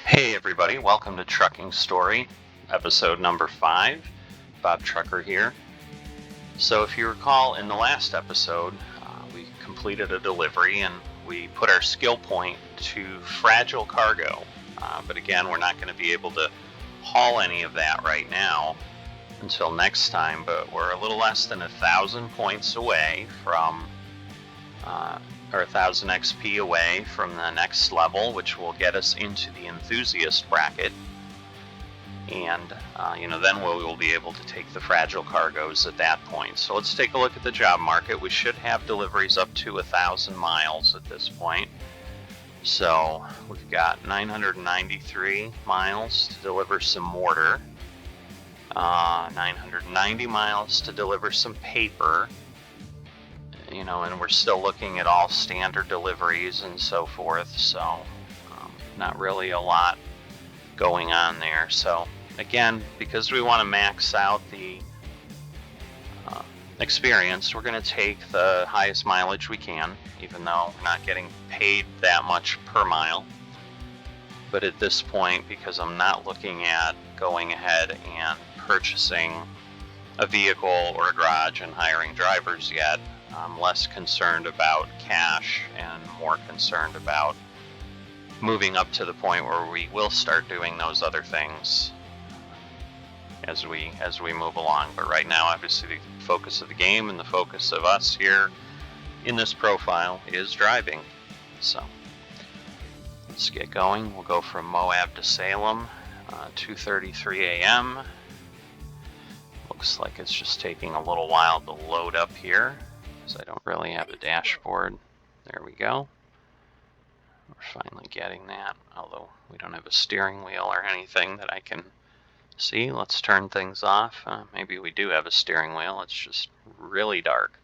Hey everybody, welcome to Trucking Story, episode number 5. Bob Trucker here. So if you recall, in the last episode, we completed a delivery and we put our skill point to fragile cargo. But again, we're not going to be able to haul any of that right now until next time, but we're a little less than 1,000 points away from or 1,000 XP away from the next level, which will get us into the enthusiast bracket. And, then we will be able to take the fragile cargoes at that point. So let's take a look at the job market. We should have deliveries up to 1,000 miles at this point. So we've got 993 miles to deliver some mortar, 990 miles to deliver some paper, and we're still looking at all standard deliveries and so forth, so not really a lot going on there. So again, because we want to max out the experience, we're going to take the highest mileage we can, even though we're not getting paid that much per mile. But at this point, because I'm not looking at going ahead and purchasing a vehicle or a garage and hiring drivers yet, I'm less concerned about cash and more concerned about moving up to the point where we will start doing those other things as we move along. But right now, obviously, the focus of the game and the focus of us here in this profile is driving. So let's get going. We'll go from Moab to Salem, 2:33 a.m. Looks like it's just taking a little while to load up here, because I don't really have a dashboard. There we go. We're finally getting that, although we don't have a steering wheel or anything that I can see. Let's turn things off. Maybe we do have a steering wheel. It's just really dark.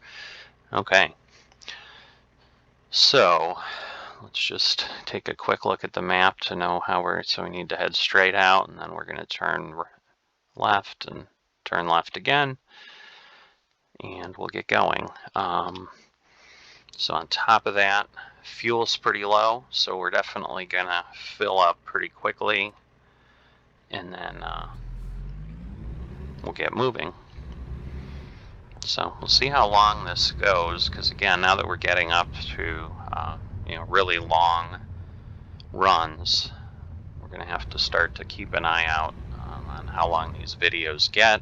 Okay. So let's just take a quick look at the map to know so we need to head straight out, and then we're going to turn left and turn left again, and we'll get going. So on top of that, fuel's pretty low, so we're definitely gonna fill up pretty quickly, and then we'll get moving. So we'll see how long this goes, because again, now that we're getting up to really long runs, we're gonna have to start to keep an eye out on how long these videos get.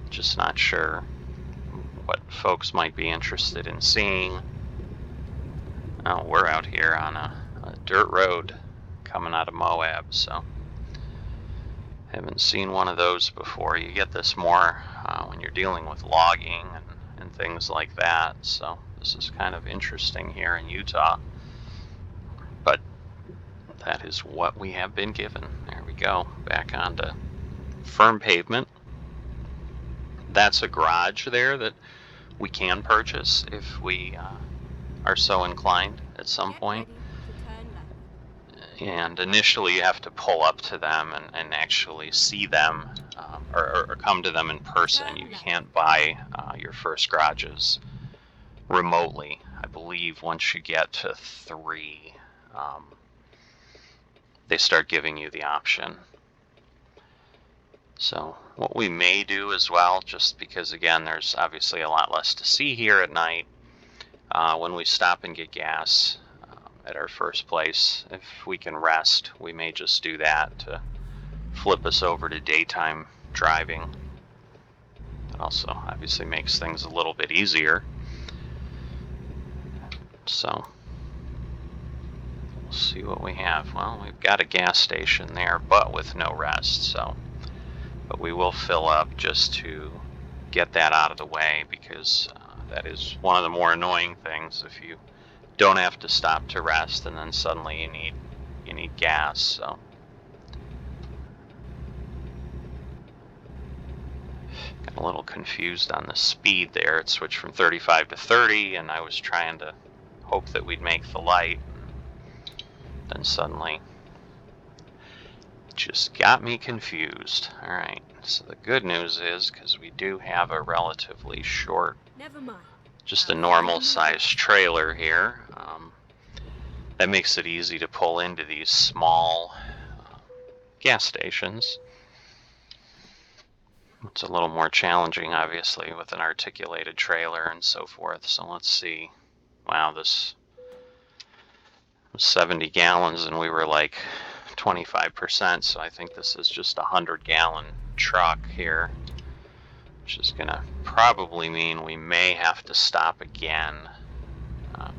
Just not sure what folks might be interested in seeing. Oh, we're out here on a dirt road coming out of Moab, so haven't seen one of those before. You get this more when you're dealing with logging and things like that, so this is kind of interesting here in Utah, but that is what we have been given. There we go, back onto firm pavement. That's a garage there that we can purchase if we are so inclined at some point. And initially you have to pull up to them and actually see them or come to them in person. You can't buy your first garages remotely. I believe once you get to 3, they start giving you the option. So what we may do as well, just because again there's obviously a lot less to see here at night, when we stop and get gas at our first place, if we can rest, we may just do that to flip us over to daytime driving. It also obviously makes things a little bit easier. So we'll see what we have. Well, we've got a gas station there, but with no rest. But we will fill up just to get that out of the way, because that is one of the more annoying things if you don't have to stop to rest and then suddenly you need gas. So got a little confused on the speed there. It switched from 35 to 30, and I was trying to hope that we'd make the light. Then suddenly just got me confused. Alright, so the good news is, because we do have a relatively short, just a normal sized trailer here, that makes it easy to pull into these small gas stations. It's a little more challenging, obviously, with an articulated trailer and so forth. So let's see. Wow, this was 70 gallons and we were like 25%. So I think this is just a 100-gallon truck here, which is going to probably mean we may have to stop again,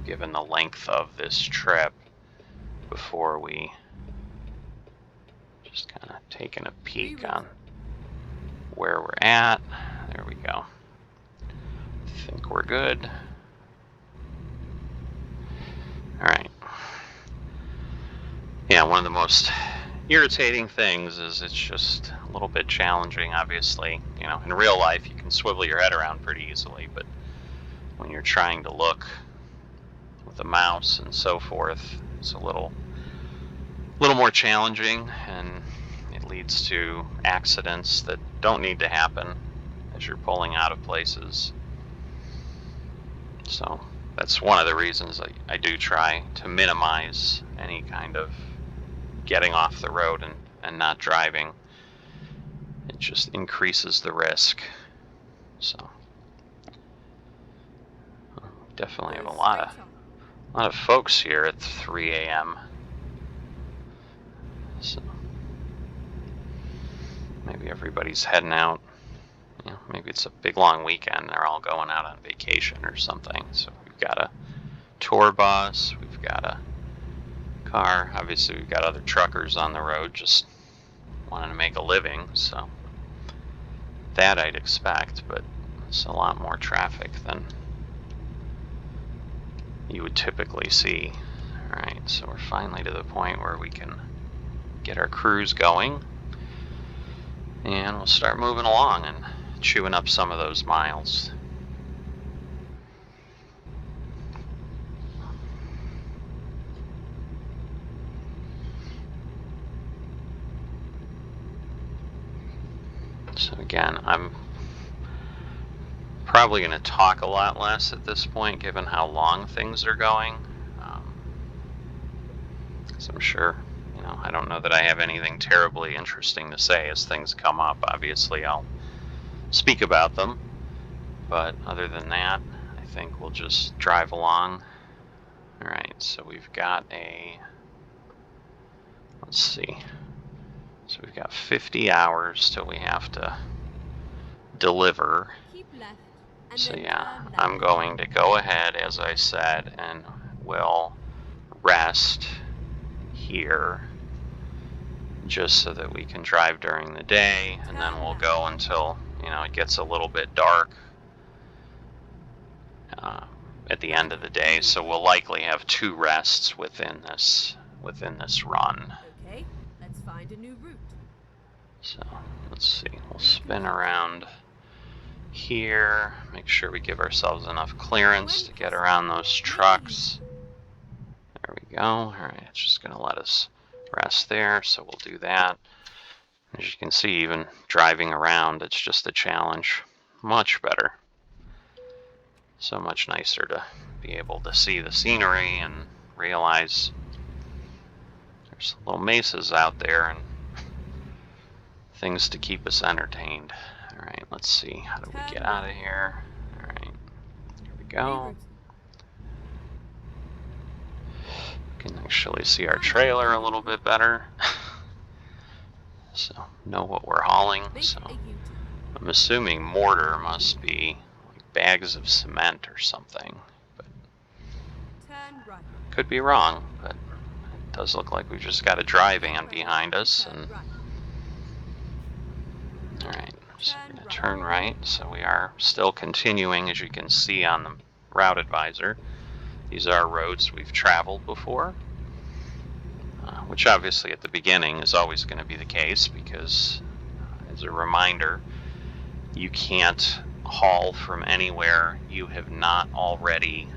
given the length of this trip, before we just kind of taking a peek on where we're at. There we go. I think we're good. All right. Yeah, one of the most irritating things is it's just a little bit challenging, obviously. You know, in real life you can swivel your head around pretty easily, but when you're trying to look with a mouse and so forth, it's a little more challenging, and it leads to accidents that don't need to happen as you're pulling out of places. So that's one of the reasons I do try to minimize any kind of getting off the road and not driving. It just increases the risk. So definitely have a lot of folks here at 3 a.m. So maybe everybody's heading out. You know, maybe it's a big long weekend. They're all going out on vacation or something. So we've got a tour bus. We've got a car. Obviously, we've got other truckers on the road just wanting to make a living. So that I'd expect, but it's a lot more traffic than you would typically see. All right, so we're finally to the point where we can get our cruise going, and we'll start moving along and chewing up some of those miles. So again, I'm probably going to talk a lot less at this point, given how long things are going. Because I'm sure, you know, I don't know that I have anything terribly interesting to say as things come up. Obviously, I'll speak about them, but other than that, I think we'll just drive along. All right, so we've got let's see. So we've got 50 hours till we have to deliver. So yeah, I'm going to go ahead, as I said, and we'll rest here just so that we can drive during the day, and then we'll go until, you know, it gets a little bit dark at the end of the day. So we'll likely have 2 rests within this run. Okay, let's find a new route. So let's see, we'll spin around here, make sure we give ourselves enough clearance to get around those trucks. There we go. All right, it's just going to let us rest there, so we'll do that. As you can see, even driving around, it's just a challenge. Much better. So much nicer to be able to see the scenery and realize there's little mesas out there and things to keep us entertained. All right, let's see. How do we get out of here? All right, here we go. We can actually see our trailer a little bit better. So know what we're hauling. So I'm assuming mortar must be like bags of cement or something, but could be wrong. But it does look like we've just got a dry van behind us. And all right, so we're going to turn right. So we are still continuing, as you can see on the route advisor. These are roads we've traveled before, which obviously at the beginning is always going to be the case, because as a reminder, you can't haul from anywhere you have not already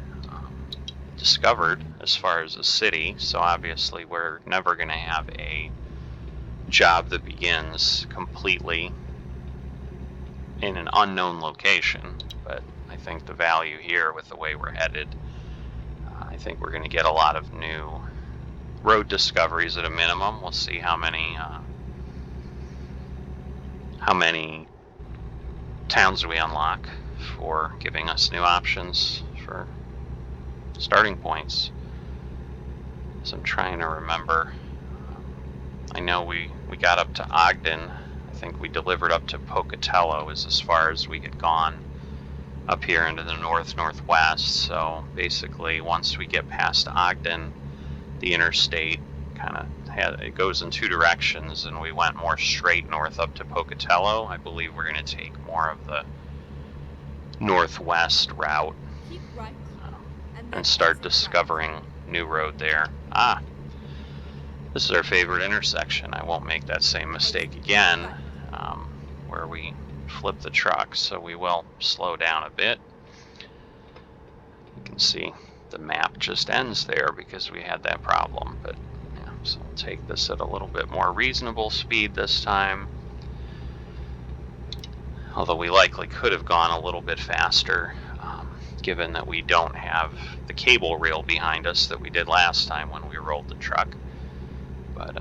discovered as far as a city. So obviously we're never going to have a job that begins completely in an unknown location. But I think the value here with the way we're headed, I think we're going to get a lot of new road discoveries at a minimum. We'll see how many how many towns do we unlock for giving us new options for starting points. So I'm trying to remember. I know we got up to Ogden. I think we delivered up to Pocatello is as far as we had gone up here into the northwest. So basically once we get past Ogden, the interstate it goes in two directions, and we went more straight north up to Pocatello. I believe we're going to take more of the northwest route Keep right, and start discovering new road there. This is our favorite intersection. I won't make that same mistake again, where we flip the truck, so we will slow down a bit. You can see the map just ends there because we had that problem, but yeah, so we'll take this at a little bit more reasonable speed this time. Although we likely could have gone a little bit faster, given that we don't have the cable reel behind us that we did last time when we rolled the truck. But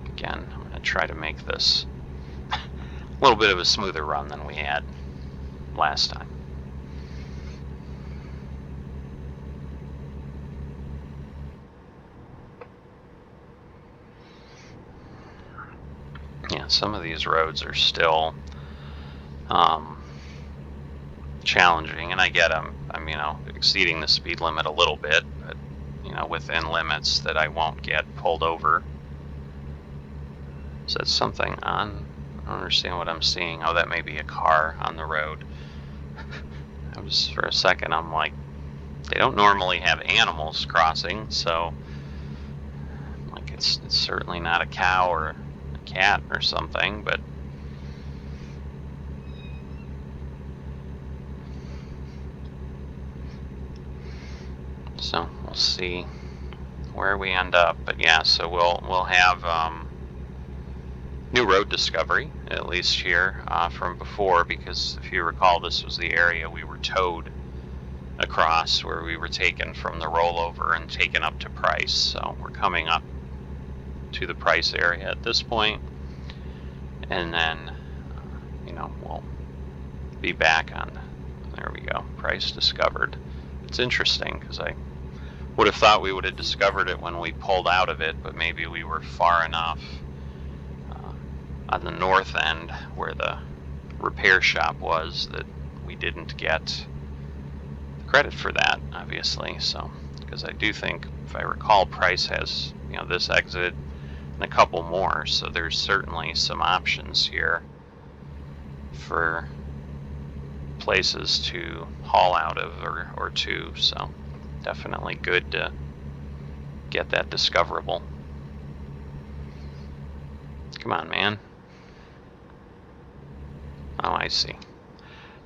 again, I'm going to try to make this a little bit of a smoother run than we had last time. Yeah, some of these roads are still challenging, and I get them. I'm, exceeding the speed limit a little bit, but, within limits that I won't get pulled over. Is that something on? I don't understand what I'm seeing. Oh, that may be a car on the road. For a second, I'm like, they don't normally have animals crossing, so like it's certainly not a cow or a cat or something, but so we'll see where we end up. But yeah, so we'll have new road discovery, at least here from before, because if you recall, this was the area we were towed across, where we were taken from the rollover and taken up to Price. So we're coming up to the Price area at this point, and then we'll be back on, there we go, Price discovered. It's interesting because I would have thought we would have discovered it when we pulled out of it, but maybe we were far enough on the north end where the repair shop was that we didn't get credit for that, obviously. So, because I do think, if I recall, Price has this exit and a couple more, so there's certainly some options here for places to haul out of or to, so definitely good to get that discoverable. Come on, man. Oh, I see.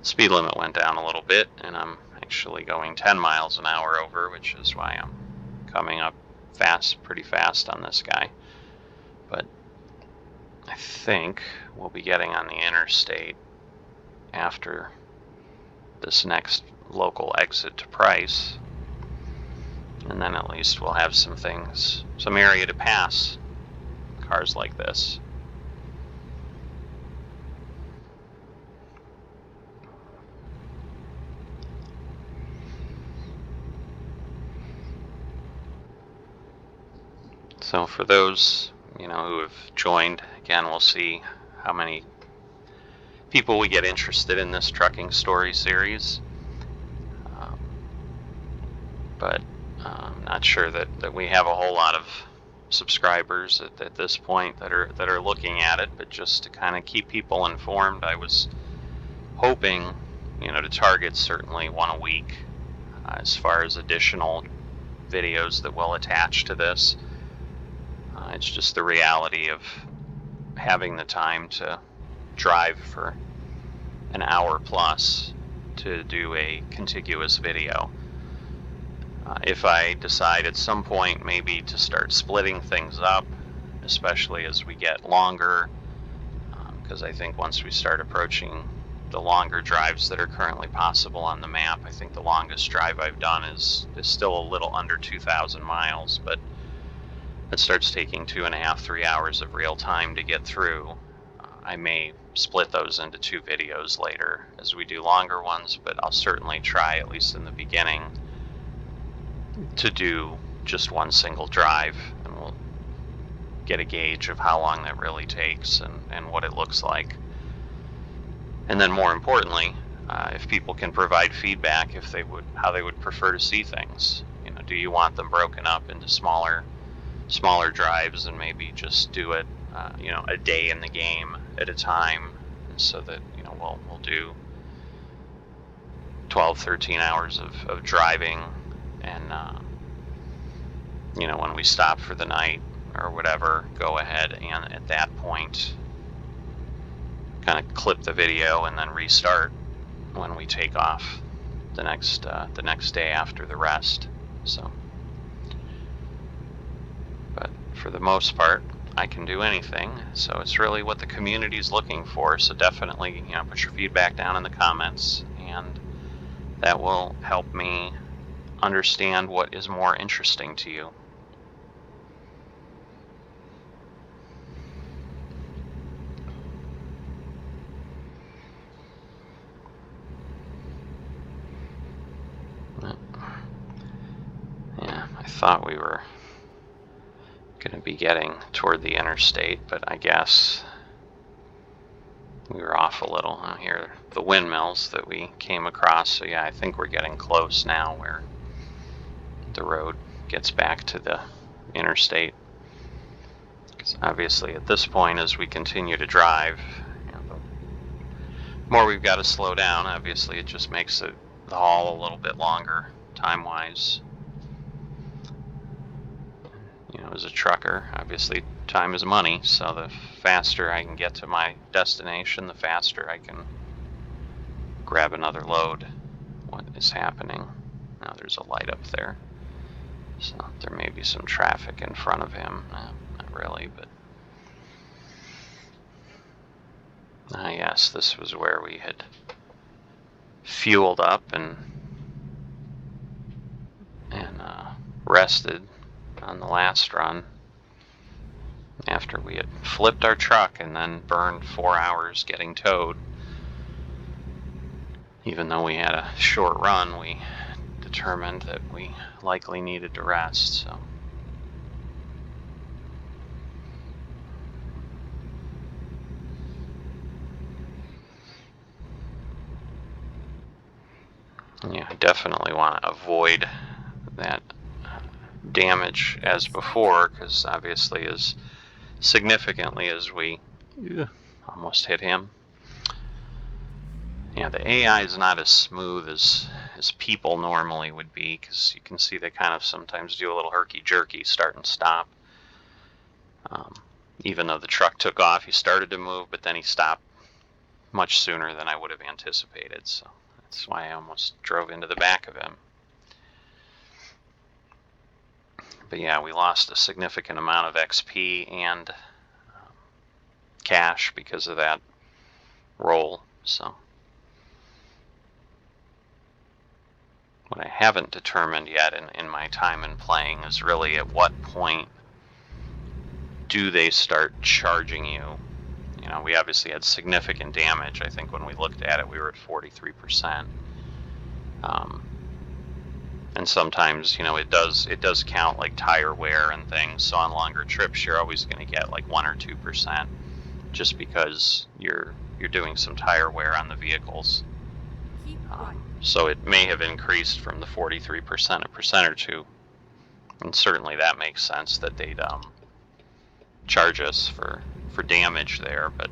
Speed limit went down a little bit, and I'm actually going 10 miles an hour over, which is why I'm coming up pretty fast on this guy. But I think we'll be getting on the interstate after this next local exit to Price, and then at least we'll have some area to pass cars like this. So for those who have joined, again, we'll see how many people we get interested in this trucking story series. But I'm not sure that we have a whole lot of subscribers at this point that are looking at it. But just to kind of keep people informed, I was hoping to target certainly one a week as far as additional videos that will attach to this. It's just the reality of having the time to drive for an hour plus to do a contiguous video. If I decide at some point maybe to start splitting things up, especially as we get longer, because I think once we start approaching the longer drives that are currently possible on the map, I think the longest drive I've done is still a little under 2,000 miles, but it starts taking 2.5-3 hours of real time to get through. I may split those into 2 videos later as we do longer ones, but I'll certainly try, at least in the beginning, to do just one single drive, and we'll get a gauge of how long that really takes and what it looks like. And then more importantly, if people can provide feedback, how they would prefer to see things. Do you want them broken up into smaller drives and maybe just do it, a day in the game at a time, so that we'll do 12, 13 hours of driving, and when we stop for the night or whatever, go ahead and at that point kind of clip the video and then restart when we take off the next day after the rest. So, but for the most part, I can do anything. So it's really what the community is looking for. So definitely, put your feedback down in the comments, and that will help me understand what is more interesting to you. Yeah, I thought we were going to be getting toward the interstate, but I guess we were off a little. Here, the windmills that we came across. So yeah, I think we're getting close now, where the road gets back to the interstate. Because obviously, at this point, as we continue to drive, the more we've got to slow down. Obviously, it just makes the haul a little bit longer, time-wise. As a trucker, obviously time is money, so the faster I can get to my destination, the faster I can grab another load. What is happening? Now there's a light up there, so there may be some traffic in front of him. Not really, but yes, this was where we had fueled up and rested on the last run, after we had flipped our truck and then burned 4 hours getting towed. Even though we had a short run, we determined that we likely needed to rest. So yeah, I definitely want to avoid that damage as before, because obviously as significantly as we almost hit him. Yeah, the AI is not as smooth as people normally would be, because you can see they kind of sometimes do a little herky-jerky start and stop. Even though the truck took off, he started to move, but then he stopped much sooner than I would have anticipated, so that's why I almost drove into the back of him. But yeah, we lost a significant amount of XP and cash because of that roll. So what I haven't determined yet in my time in playing is really at what point do they start charging you. We obviously had significant damage. I think when we looked at it, we were at 43%. And sometimes, it does count like tire wear and things. So on longer trips, you're always going to get like 1 or 2%, just because you're doing some tire wear on the vehicles. So it may have increased from the 43% a percent or two, and certainly that makes sense that they'd charge us for damage there. But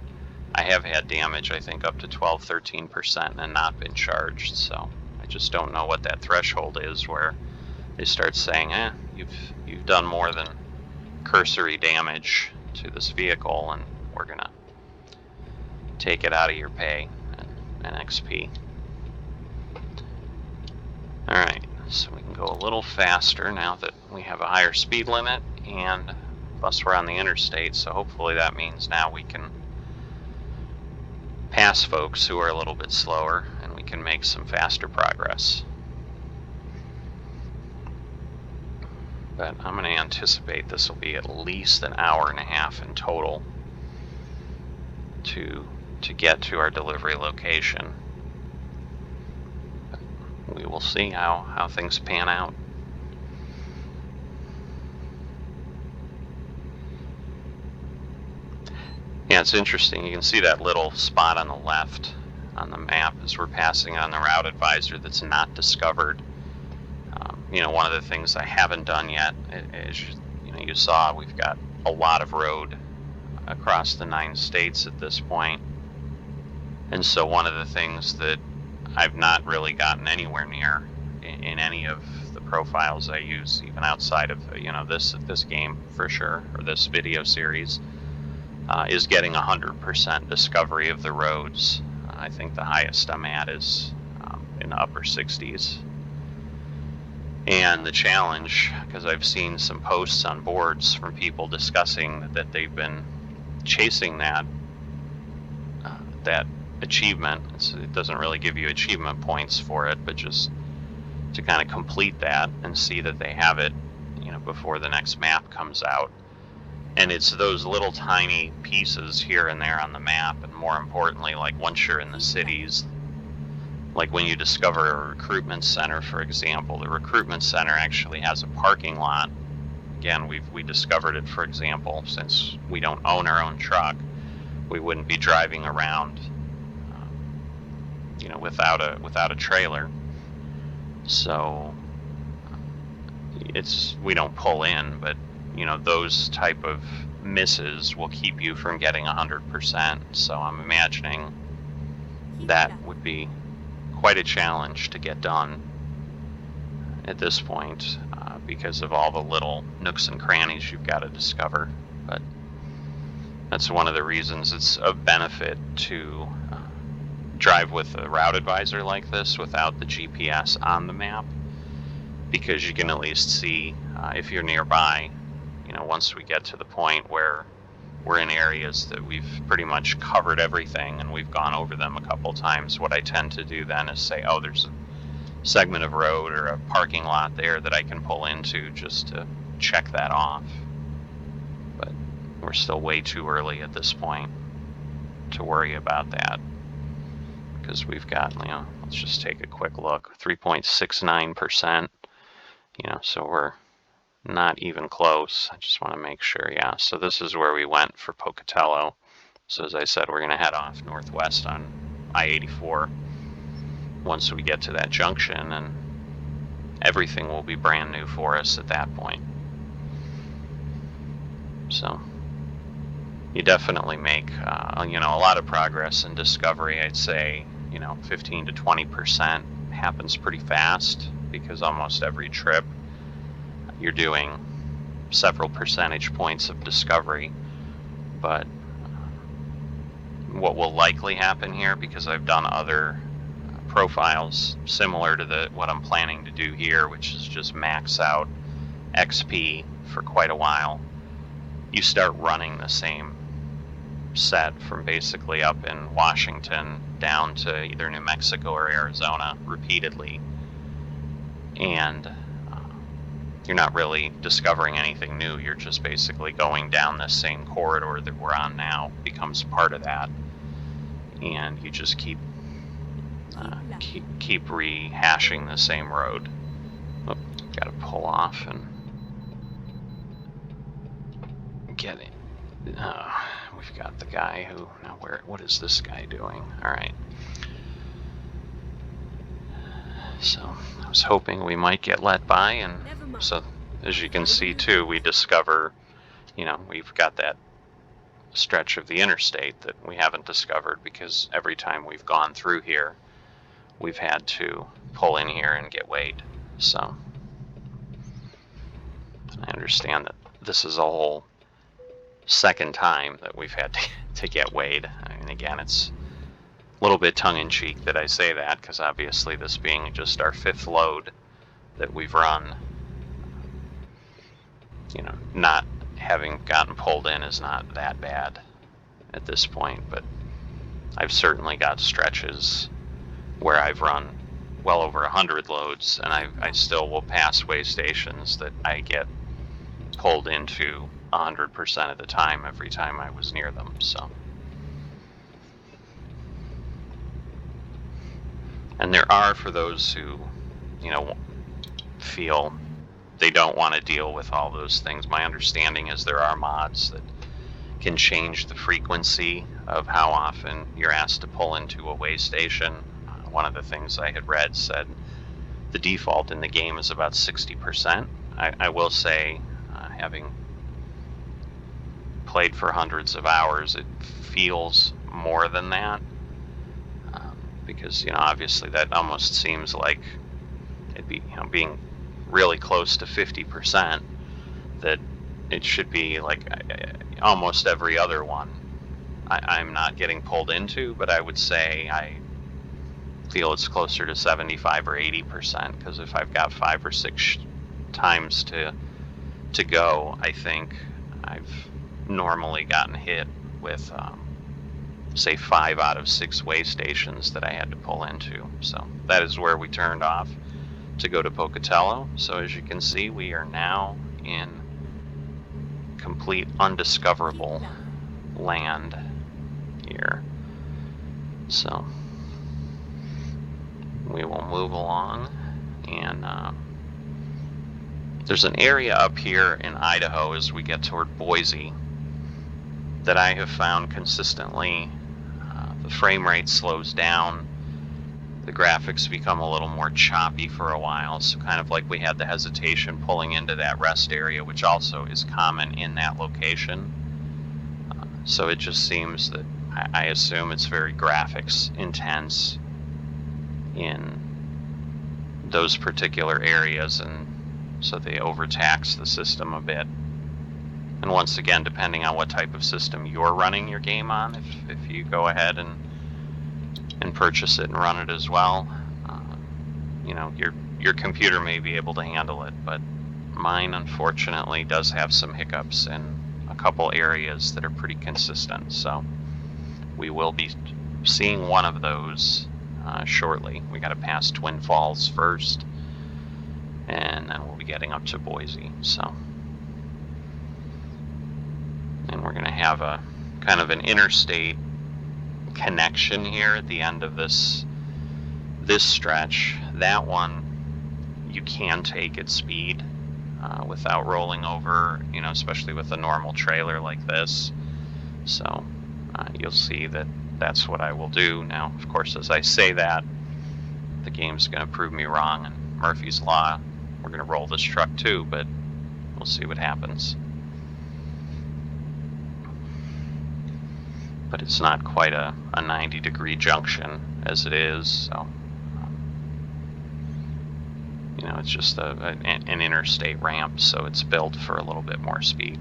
I have had damage, I think, up to 12-13% and not been charged. So I just don't know what that threshold is where they start saying, you've done more than cursory damage to this vehicle, and we're gonna take it out of your pay and XP. Alright, so we can go a little faster now that we have a higher speed limit, and plus we're on the interstate, so hopefully that means now we can pass folks who are a little bit slower, and we can make some faster progress. But I'm going to anticipate this will be at least an hour and a half in total. to get to our delivery location. We will see how things pan out. Yeah, it's interesting. You can see that little spot on the left on the map as we're passing on the route advisor that's not discovered. One of the things I haven't done yet is, you saw we've got a lot of road across the 9 states at this point. And so one of the things that I've not really gotten anywhere near in any of the profiles I use, even outside of this game for sure, or this video series, is getting 100% discovery of the roads. I think the highest I'm at is in the upper 60s. And the challenge, because I've seen some posts on boards from people discussing that they've been chasing that achievement. It doesn't really give you achievement points for it, but just to kind of complete that and see that they have it, before the next map comes out. And it's those little tiny pieces here and there on the map, and more importantly, like once you're in the cities, like when you discover a recruitment center, for example, the recruitment center actually has a parking lot. Again, we discovered it, for example, since we don't own our own truck, we wouldn't be driving around without a trailer. So we don't pull in, but those type of misses will keep you from getting 100%. So I'm imagining that would be quite a challenge to get done at this point, because of all the little nooks and crannies you've got to discover. But that's one of the reasons it's of benefit to drive with a route advisor like this without the GPS on the map, because you can at least see if you're nearby. Once we get to the point where we're in areas that we've pretty much covered everything and we've gone over them a couple times, what I tend to do then is say, oh, there's a segment of road or a parking lot there that I can pull into just to check that off. But we're still way too early at this point to worry about that, because we've got, let's just take a quick look, 3.69%, so we're not even close. I just want to make sure. Yeah, so this is where we went for Pocatello. So as I said, we're going to head off northwest on I-84 once we get to that junction, and everything will be brand new for us at that point. So you definitely make a lot of progress in discovery. I'd say 15 to 20% happens pretty fast, because almost every trip you're doing several percentage points of discovery. But what will likely happen here, because I've done other profiles similar to what I'm planning to do here, which is just max out XP for quite a while, you start running the same set from basically up in Washington down to either New Mexico or Arizona repeatedly, and you're not really discovering anything new. You're just basically going down this same corridor that we're on now, becomes part of that, and you just keep rehashing the same road. Oh, got to pull off and get it. We've got the guy who, now what is this guy doing? All right. So I was hoping we might get let by, and so as you can see too, we discover, we've got that stretch of the interstate that we haven't discovered, because every time we've gone through here, we've had to pull in here and get weighed. So I understand that this is a whole second time that we've had to get weighed. I mean, again, it's a little bit tongue-in-cheek that I say that, because obviously this being just our 5th load that we've run, not having gotten pulled in is not that bad at this point. But I've certainly got stretches where I've run well over 100 loads, and I still will pass weigh stations that I get pulled into 100% of the time every time I was near them. So And there are, for those who, feel they don't want to deal with all those things, my understanding is there are mods that can change the frequency of how often you're asked to pull into a way station. One of the things I had read said the default in the game is about 60%. I will say, having played for hundreds of hours, it feels more than that, because obviously that almost seems like it'd be being really close to 50%, that it should be like almost every other one I'm not getting pulled into, but I would say I feel it's closer to 75 or 80%, because if I've got 5 or 6 times to go, I think I've normally gotten hit with say 5 out of 6 way stations that I had to pull into. So that is where we turned off to go to Pocatello. So as you can see, we are now in complete undiscoverable land here. So we will move along, and there's an area up here in Idaho as we get toward Boise that I have found consistently the frame rate slows down, the graphics become a little more choppy for a while, so kind of like we had the hesitation pulling into that rest area, which also is common in that location. So it just seems that I assume it's very graphics intense in those particular areas, and so they overtax the system a bit. And once again, depending on what type of system you're running your game on, if you go ahead and purchase it and run it as well, your computer may be able to handle it, but mine unfortunately does have some hiccups in a couple areas that are pretty consistent. So we will be seeing one of those shortly. We got to pass Twin Falls first, and then we'll be getting up to Boise. So, and we're going to have a kind of an interstate connection here at the end of this stretch. That one you can take at speed without rolling over, especially with a normal trailer like this. So you'll see that that's what I will do. Now, of course, as I say that, the game's going to prove me wrong, and Murphy's Law, we're going to roll this truck too, but we'll see what happens. But it's not quite a 90-degree junction as it is, so it's just an interstate ramp, so it's built for a little bit more speed.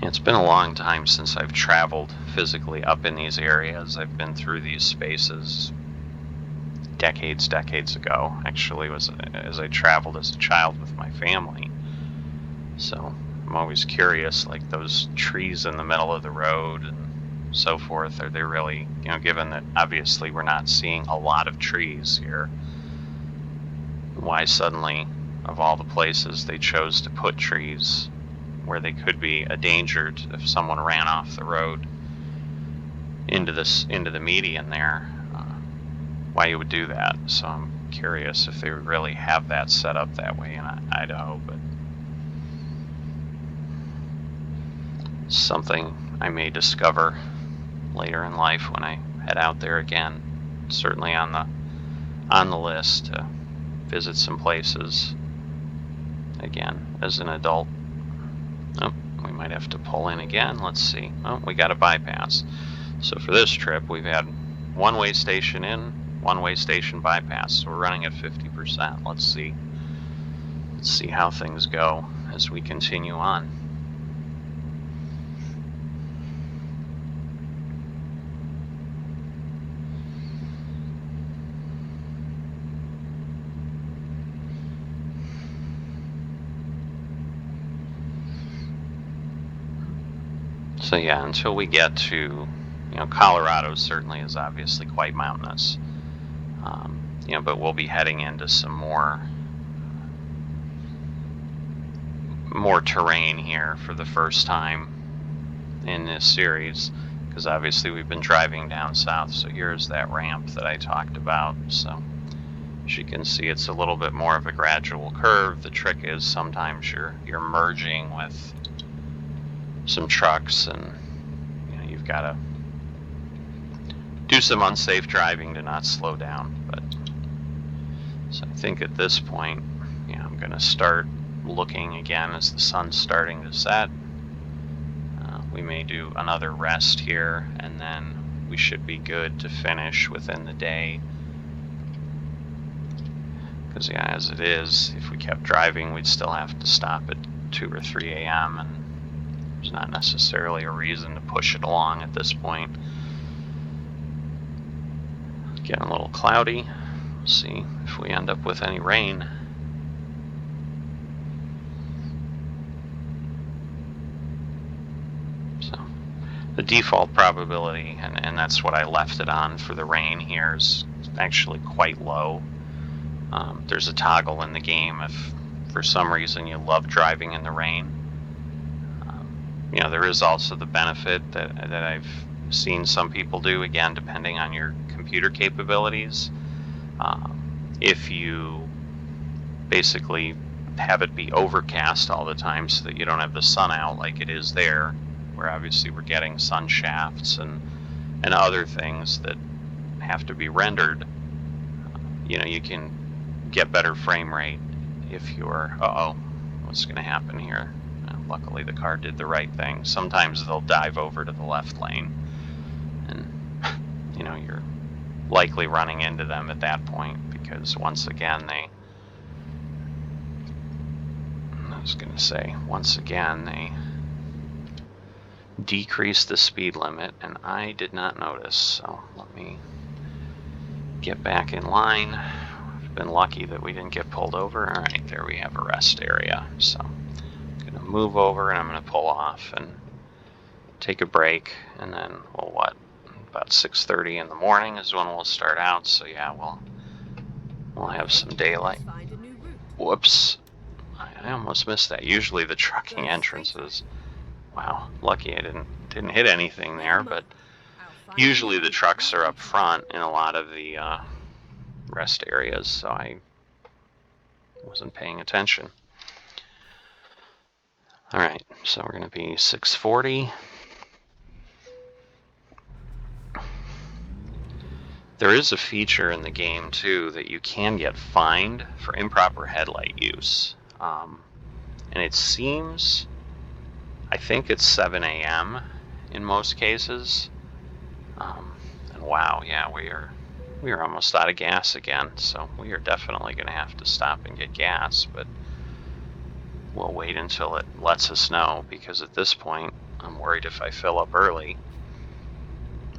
It's been a long time since I've traveled physically up in these areas. I've been through these spaces decades ago. Actually, was as I traveled as a child with my family. So I'm always curious, like those trees in the middle of the road and so forth, are they really, given that obviously we're not seeing a lot of trees here, why suddenly, of all the places, they chose to put trees where they could be a danger if someone ran off the road into the median there, why you would do that. So I'm curious if they really have that set up that way in Idaho, but something I may discover later in life when I head out there again. Certainly on the list to visit some places again as an adult. Oh, we might have to pull in again. Let's see. Oh, we got a bypass. So for this trip, we've had one way station in, one way station bypass. So we're running at 50%. Let's see how things go as we continue on. So yeah, until we get to, Colorado certainly is obviously quite mountainous, but we'll be heading into some more more terrain here for the first time in this series, because obviously we've been driving down south. So here's that ramp that I talked about. So as you can see, it's a little bit more of a gradual curve. The trick is sometimes you're merging with some trucks, and you've got to do some unsafe driving to not slow down. But so I think at this point, I'm going to start looking again as the sun's starting to set. We may do another rest here, and then we should be good to finish within the day. Because as it is, if we kept driving, we'd still have to stop at 2 or 3 a.m. and there's not necessarily a reason to push it along at this point. It's getting a little cloudy. We'll see if we end up with any rain. So the default probability, and that's what I left it on for the rain here, is actually quite low. There's a toggle in the game if for some reason you love driving in the rain. There is also the benefit that I've seen some people do, again, depending on your computer capabilities. If you basically have it be overcast all the time so that you don't have the sun out like it is there, where obviously we're getting sun shafts and other things that have to be rendered, you can get better frame rate if you're, what's going to happen here? Luckily the car did the right thing. Sometimes they'll dive over to the left lane, and you're likely running into them at that point, because once again they decrease the speed limit, and I did not notice. So let me get back in line. We've been lucky that we didn't get pulled over. All right, there we have a rest area. So I'm going to move over, and I'm going to pull off and take a break, and then about 6:30 in the morning is when we'll start out. So yeah, we'll have some daylight. Whoops, I almost missed that. Usually the trucking entrances, wow, lucky I didn't hit anything there, but usually the trucks are up front in a lot of the rest areas, so I wasn't paying attention. All right, so we're going to be 6:40. There is a feature in the game too that you can get fined for improper headlight use, and it seems, I think it's 7 a.m. in most cases. And wow, yeah, we are almost out of gas again, so we are definitely going to have to stop and get gas, but we'll wait until it lets us know, because at this point I'm worried if I fill up early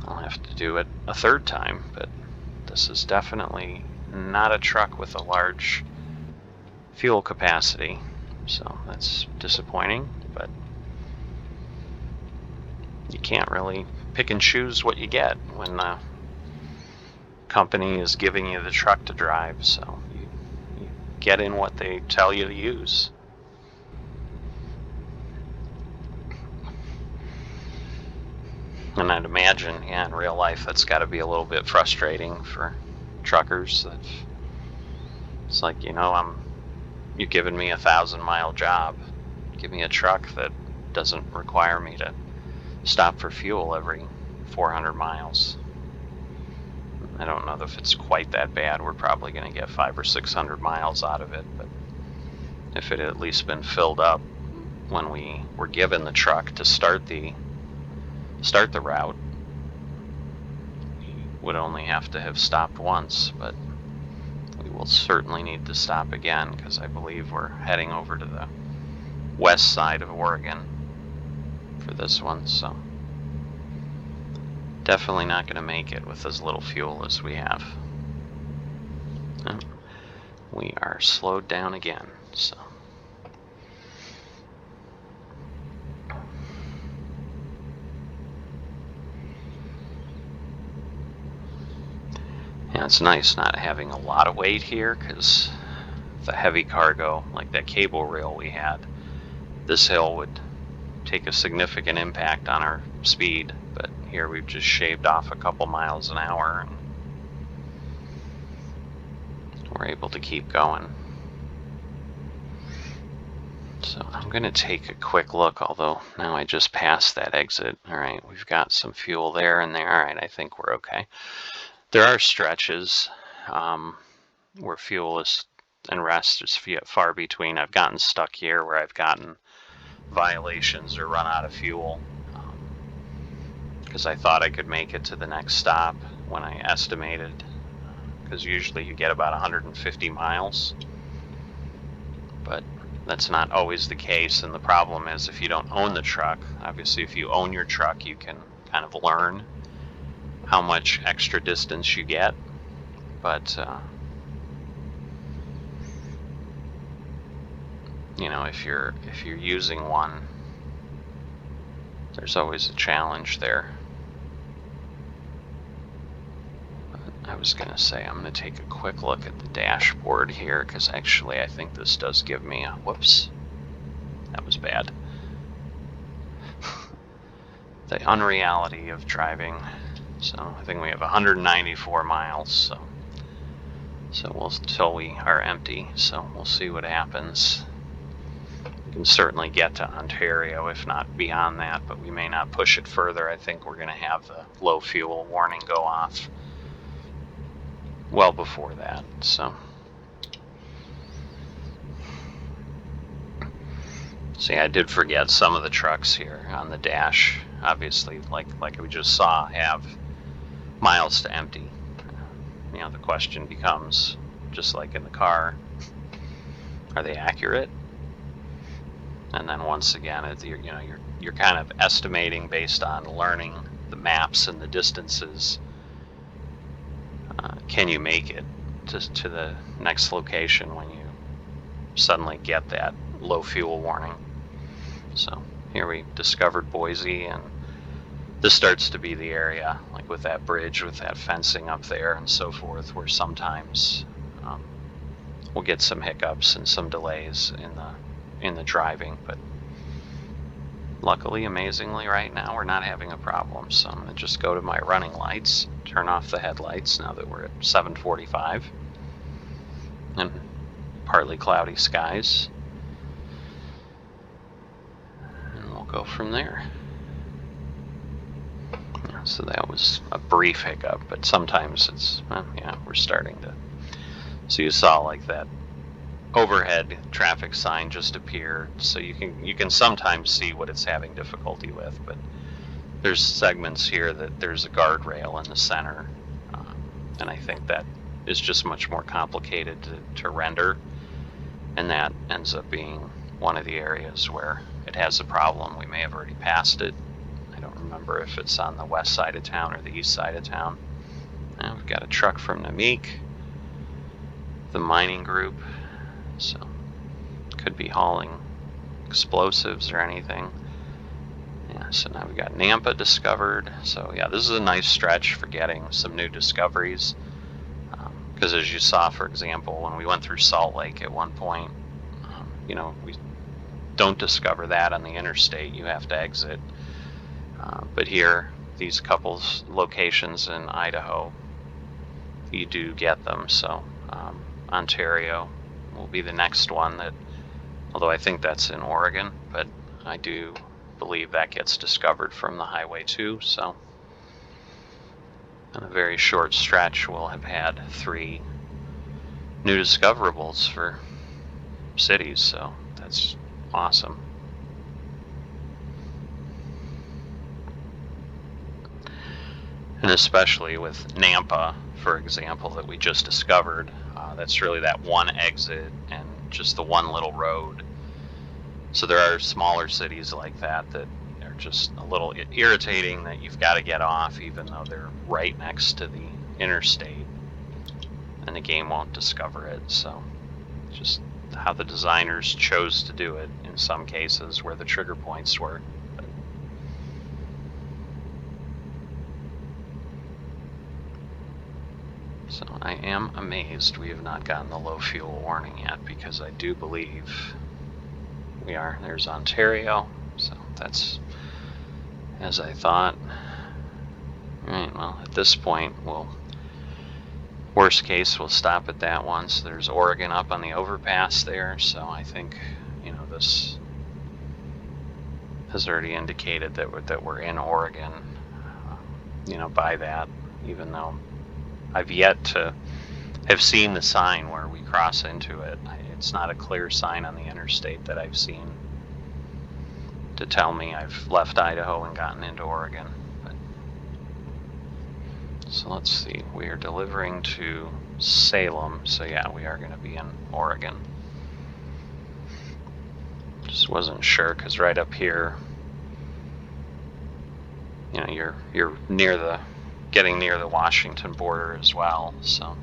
I'll have to do it a third time. But this is definitely not a truck with a large fuel capacity, so that's disappointing, but you can't really pick and choose what you get when the company is giving you the truck to drive, so you get in what they tell you to use. And I'd imagine, in real life, that's got to be a little bit frustrating for truckers. It's like, you're giving me a 1,000-mile job. Give me a truck that doesn't require me to stop for fuel every 400 miles. I don't know if it's quite that bad. We're probably going to get 500 or 600 miles out of it, but if it had at least been filled up when we were given the truck to start the route, we would only have to have stopped once, but we will certainly need to stop again, because I believe we're heading over to the west side of Oregon for this one, so definitely not going to make it with as little fuel as we have. We are slowed down again, so yeah, it's nice not having a lot of weight here, because the heavy cargo, like that cable reel we had, this hill would take a significant impact on our speed, but here we've just shaved off a couple miles an hour and we're able to keep going. So I'm going to take a quick look, although now I just passed that exit. All right, we've got some fuel there and there. All right, I think we're okay. There are stretches where fuel is and rest is far between. I've gotten stuck here where I've gotten violations or run out of fuel because I thought I could make it to the next stop when I estimated, because usually you get about 150 miles, but that's not always the case. And the problem is if you don't own the truck, obviously if you own your truck, you can kind of learn how much extra distance you get, but you know, if you're using one, there's always a challenge there. But I was gonna say I'm gonna take a quick look at the dashboard here, because actually I think this does give me a whoops, that was bad. The unreality of driving. So I think we have 194 miles, so we'll till we are empty, so we'll see what happens. We can certainly get to Ontario, if not beyond that, but we may not push it further. I think we're going to have the low fuel warning go off well before that. So see, I did forget some of the trucks here on the dash. Obviously, like we just saw, have miles to empty. You know, the question becomes, just like in the car, are they accurate? And then once again, you're kind of estimating based on learning the maps and the distances. Can you make it to the next location when you suddenly get that low fuel warning? So here we discovered Boise, and this starts to be the area, like with that bridge, with that fencing up there and so forth, where sometimes we'll get some hiccups and some delays in the driving, but luckily, amazingly, right now we're not having a problem. So I'm going to just go to my running lights, turn off the headlights now that we're at 7:45 and partly cloudy skies, and we'll go from there. So that was a brief hiccup, but sometimes it's, well, yeah, we're starting to. So you saw like that overhead traffic sign just appeared, so you can sometimes see what it's having difficulty with, but there's segments here that there's a guardrail in the center, and I think that is just much more complicated to render, and that ends up being one of the areas where it has a problem. We may have already passed it. I don't remember if it's on the west side of town or the east side of town. Now we've got a truck from Namik, the mining group, so could be hauling explosives or anything. Yeah, so now we've got Nampa discovered. So yeah, this is a nice stretch for getting some new discoveries, because as you saw, for example, when we went through Salt Lake at one point, you know, we don't discover that on the interstate. You have to exit. But here, these couples locations in Idaho, you do get them. So Ontario will be the next one, that, although I think that's in Oregon, but I do believe that gets discovered from the highway too. So in a very short stretch, we'll have had 3 new discoverables for cities, so that's awesome. And especially with Nampa, for example, that we just discovered, that's really that one exit and just the one little road. So there are smaller cities like that that are just a little irritating, that you've got to get off even though they're right next to the interstate, and the game won't discover it. So just how the designers chose to do it in some cases, where the trigger points were. So I am amazed we have not gotten the low fuel warning yet, because I do believe we are. There's Ontario. So that's as I thought. Alright, well, at this point, worst case, we'll stop at that one. So there's Oregon up on the overpass there. So I think, this has already indicated that we're in Oregon, by that, even though I've yet to have seen the sign where we cross into it. It's not a clear sign on the interstate that I've seen to tell me I've left Idaho and gotten into Oregon. So let's see, we are delivering to Salem, so yeah, we are going to be in Oregon. Just wasn't sure, because right up here, you're getting near the Washington border as well, so.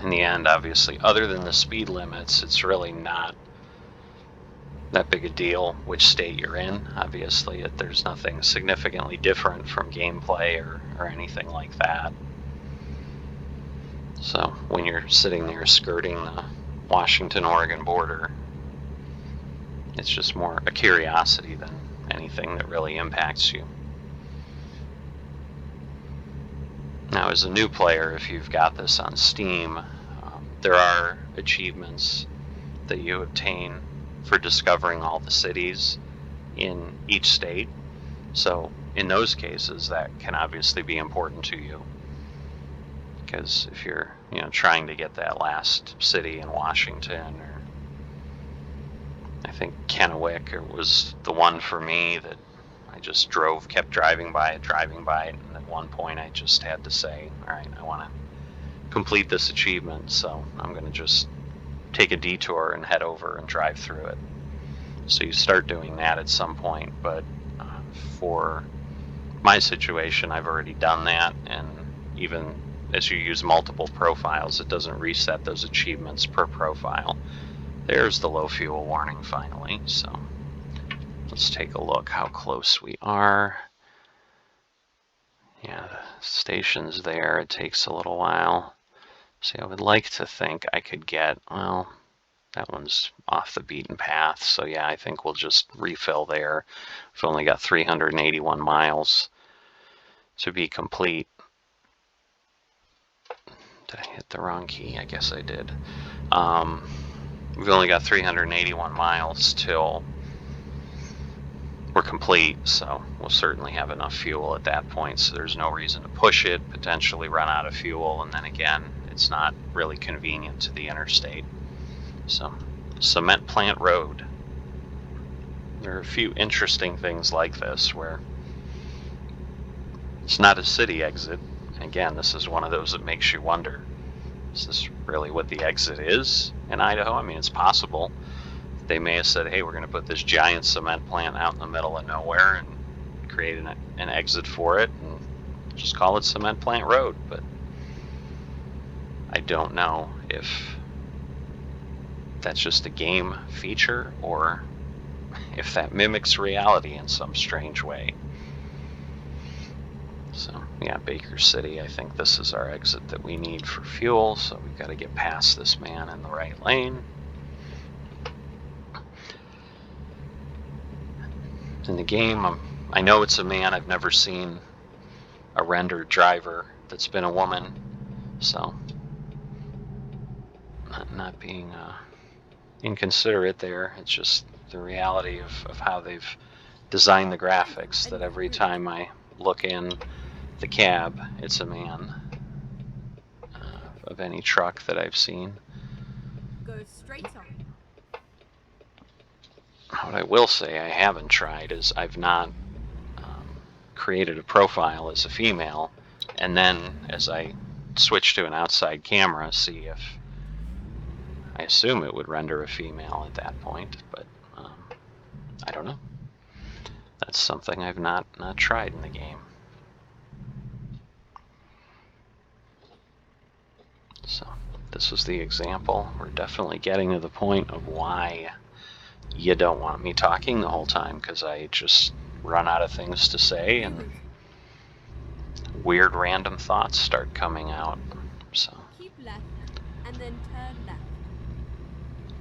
In the end, obviously, other than the speed limits, it's really not that big a deal which state you're in. Obviously, there's nothing significantly different from gameplay or anything like that. So when you're sitting there skirting the Washington-Oregon border, it's just more a curiosity than anything that really impacts you. Now, as a new player, if you've got this on Steam, there are achievements that you obtain for discovering all the cities in each state. So in those cases, that can obviously be important to you, because if you're trying to get that last city in Washington, or I think Kennewick was the one for me that I just kept driving by it, and at one point I just had to say, all right, I want to complete this achievement, so I'm going to just take a detour and head over and drive through it. So you start doing that at some point, but for my situation, I've already done that, and even as you use multiple profiles, it doesn't reset those achievements per profile. There's the low fuel warning finally, so let's take a look how close we are. Yeah, the station's there. It takes a little while. See, I would like to think I could get, well, that one's off the beaten path. So yeah, I think we'll just refill there. We've only got 381 miles to be complete. Did I hit the wrong key? I guess I did. We've only got 381 miles till we're complete, so we'll certainly have enough fuel at that point, so there's no reason to push it, potentially run out of fuel, and then again, it's not really convenient to the interstate. So, Cement Plant Road. There are a few interesting things like this where it's not a city exit. Again, this is one of those that makes you wonder, is this really what the exit is in Idaho? I mean, it's possible. They may have said, hey, we're going to put this giant cement plant out in the middle of nowhere and create an exit for it and just call it Cement Plant Road. But I don't know if that's just a game feature or if that mimics reality in some strange way. So yeah, Baker City, I think this is our exit that we need for fuel, so we've got to get past this man in the right lane. In the game, I know it's a man. I've never seen a rendered driver that's been a woman, so not being inconsiderate there. It's just the reality of how they've designed the graphics, that every time I look in the cab, it's a man of any truck that I've seen. Go straight on. What I will say I haven't tried is I've not created a profile as a female, and then as I switch to an outside camera, see if I assume it would render a female at that point, but I don't know. That's something I've not tried in the game. So this was the example. We're definitely getting to the point of why you don't want me talking the whole time, because I just run out of things to say and weird random thoughts start coming out. So Keep left and then turn left.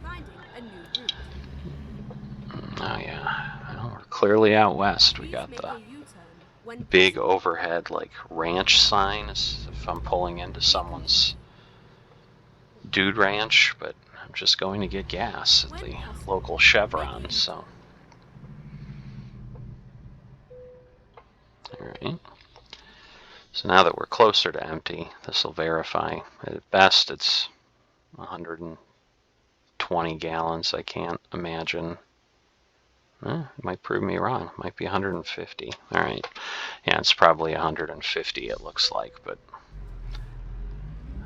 Finding a new route. oh yeah, well, we're clearly out west. We Please got make the a U-turn when big possible. overhead like ranch sign as if I'm pulling into someone's dude ranch, but I'm just going to get gas at When the possible, local make a Chevron. U-turn. So all right. So now that we're closer to empty, this will verify. At best, it's 120 gallons. I can't imagine. It might prove me wrong. It might be 150. All right. Yeah, it's probably 150, it looks like, but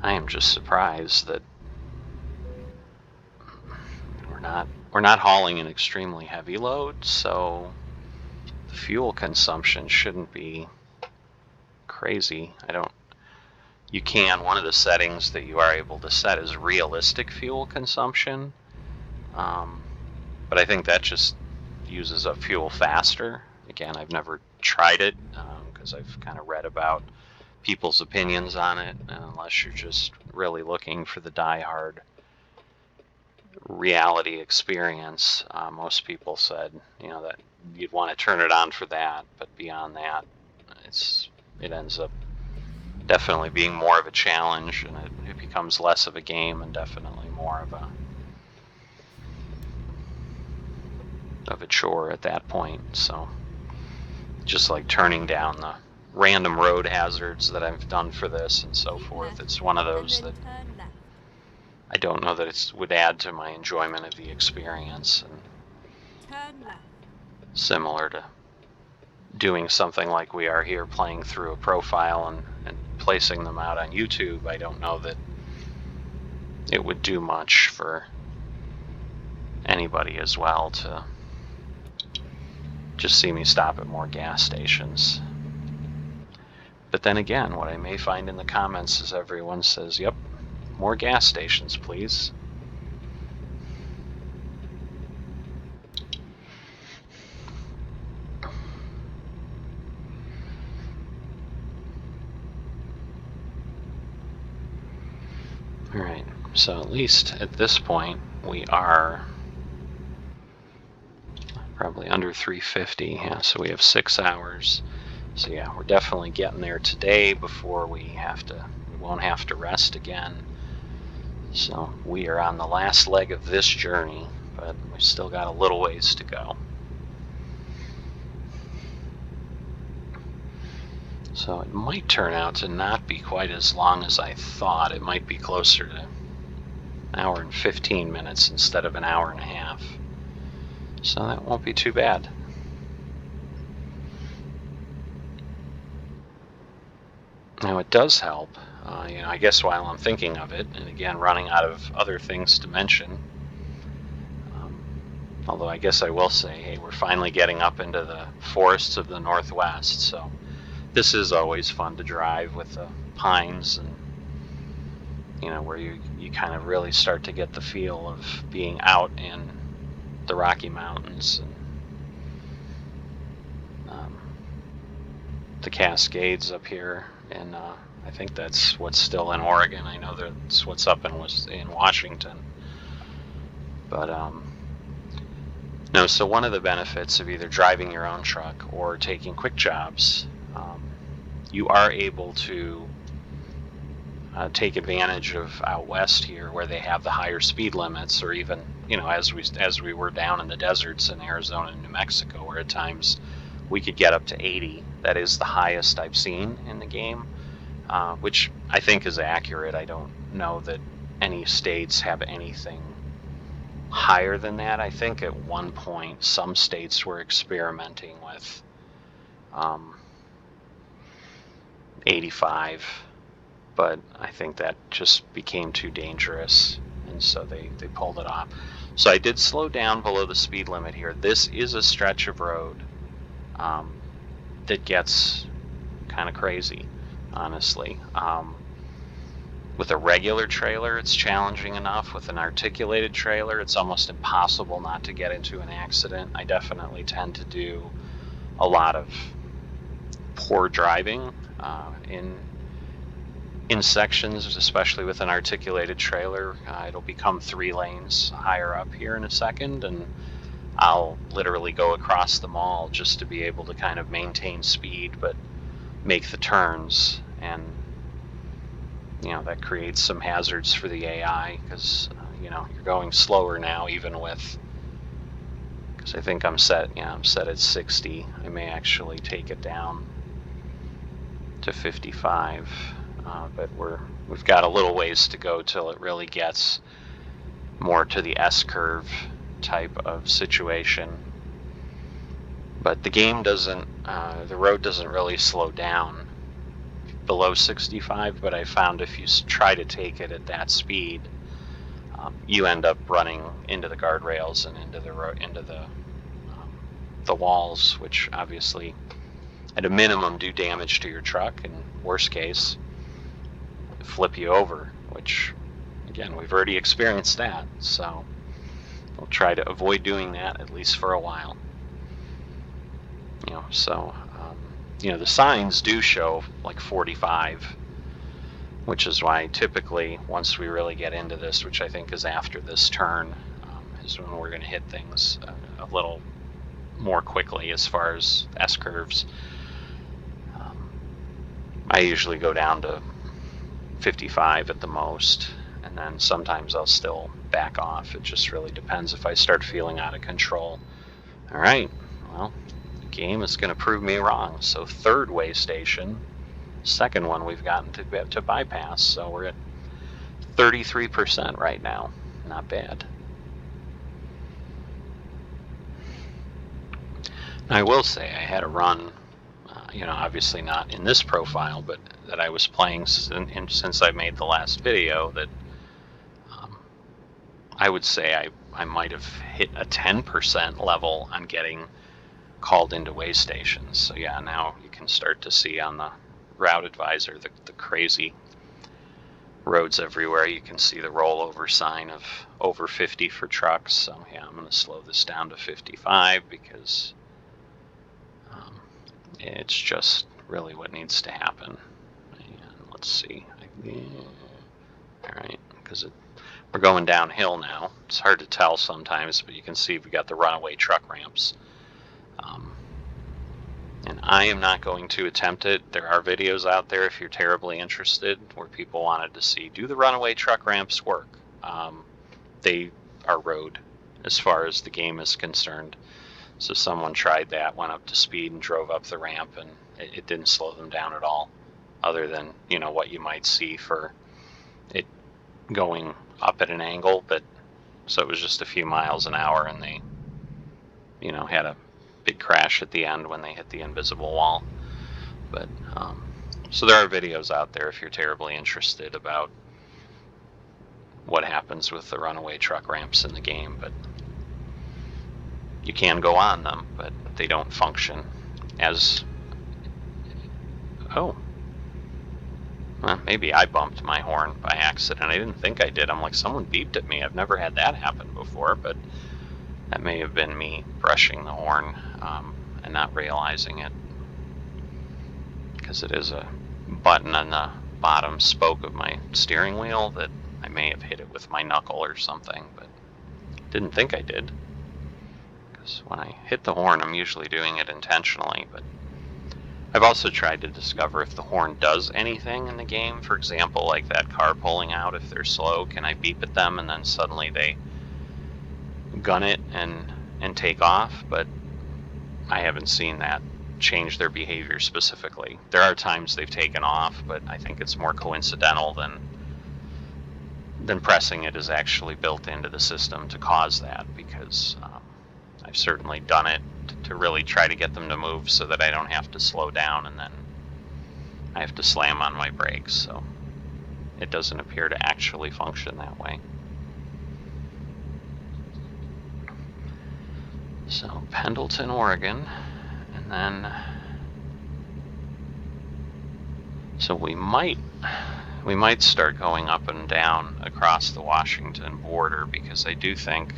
I am just surprised that we're not hauling an extremely heavy load, so the fuel consumption shouldn't be crazy. You can, one of the settings that you are able to set is realistic fuel consumption, but I think that just uses up fuel faster. Again, I've never tried it because I've kind of read about people's opinions on it, and unless you're just really looking for the die-hard reality experience, most people said that you'd want to turn it on for that, but beyond that, it ends up definitely being more of a challenge, and it becomes less of a game and definitely more of a chore at that point. So just like turning down the random road hazards that I've done for this and so forth, it's one of those that I don't know that it would add to my enjoyment of the experience. And Turn left. similar to doing something like we are here, playing through a profile and placing them out on YouTube, I don't know that it would do much for anybody as well to just see me stop at more gas stations. But then again, what I may find in the comments is everyone says, yep, more gas stations, please. All right, so at least at this point, we are probably under 350. Yeah, so we have 6 hours. So yeah, we're definitely getting there today before we won't have to rest again. So we are on the last leg of this journey, but we've still got a little ways to go. So it might turn out to not be quite as long as I thought. It might be closer to an hour and 15 minutes instead of an hour and a half. So that won't be too bad. Now it does help, I guess while I'm thinking of it, and again running out of other things to mention, although I guess I will say, hey, we're finally getting up into the forests of the Northwest, so this is always fun to drive with the pines, and where you kind of really start to get the feel of being out in the Rocky Mountains and the Cascades up here, and I think that's what's still in Oregon. I know that's what's up in Washington, but no. So one of the benefits of either driving your own truck or taking quick jobs, you are able to take advantage of out west here, where they have the higher speed limits, or even as we were down in the deserts in Arizona and New Mexico, where at times we could get up to 80. That is the highest I've seen in the game, which I think is accurate. I don't know that any states have anything higher than that. I think at one point some states were experimenting with 85, but I think that just became too dangerous, and so they pulled it off. So I did slow down below the speed limit here. This is a stretch of road that gets kind of crazy, honestly. With a regular trailer, it's challenging enough. With an articulated trailer, it's almost impossible not to get into an accident. I definitely tend to do a lot of poor driving in sections, especially with an articulated trailer. It'll become 3 lanes higher up here in a second, and I'll literally go across the mall just to be able to kind of maintain speed but make the turns. And that creates some hazards for the AI, because you're going slower now, even with, because I think I'm set at 60. I may actually take it down to 55, but we've got a little ways to go till it really gets more to the S-curve type of situation. But the game doesn't, the road doesn't really slow down below 65, but I found if you try to take it at that speed, you end up running into the guardrails and into the walls, which obviously at a minimum do damage to your truck, and worst case flip you over, which again, we've already experienced that, so we'll try to avoid doing that at least for a while. The signs do show like 45, which is why typically once we really get into this, which I think is after this turn, is when we're going to hit things a little more quickly as far as S-curves. I usually go down to 55 at the most, and then sometimes I'll still back off. It just really depends if I start feeling out of control. All right, well, the game is going to prove me wrong. So 3rd way station, 2nd one we've gotten to bypass, so we're at 33% right now. Not bad. I will say I had a run, obviously not in this profile, but that I was playing since I made the last video, that I would say I might have hit a 10% level on getting called into way stations. So yeah, now you can start to see on the route advisor the crazy roads everywhere. You can see the rollover sign of over 50 for trucks. So yeah, I'm going to slow this down to 55 because it's just really what needs to happen. And let's see. All right, because we're going downhill now. It's hard to tell sometimes, but you can see we got the runaway truck ramps. And I am not going to attempt it. There are videos out there if you're terribly interested where people wanted to see, do the runaway truck ramps work? They are road as far as the game is concerned. So someone tried that, went up to speed and drove up the ramp, and it didn't slow them down at all, other than what you might see for it going up at an angle. But so it was just a few miles an hour, and they had a big crash at the end when they hit the invisible wall. But so there are videos out there if you're terribly interested about what happens with the runaway truck ramps in the game. But you can go on them, but they don't function as... Oh. Well, maybe I bumped my horn by accident. I didn't think I did. I'm like, someone beeped at me. I've never had that happen before, but that may have been me brushing the horn and not realizing it, because it is a button on the bottom spoke of my steering wheel that I may have hit it with my knuckle or something, but didn't think I did. When I hit the horn, I'm usually doing it intentionally, but I've also tried to discover if the horn does anything in the game. For example, like that car pulling out, if they're slow, can I beep at them and then suddenly they gun it and take off? But I haven't seen that change their behavior specifically. There are times they've taken off, but I think it's more coincidental than pressing it is actually built into the system to cause that, because I've certainly done it to really try to get them to move so that I don't have to slow down and then I have to slam on my brakes. So it doesn't appear to actually function that way. So Pendleton, Oregon, and then so we might start going up and down across the Washington border, because I do think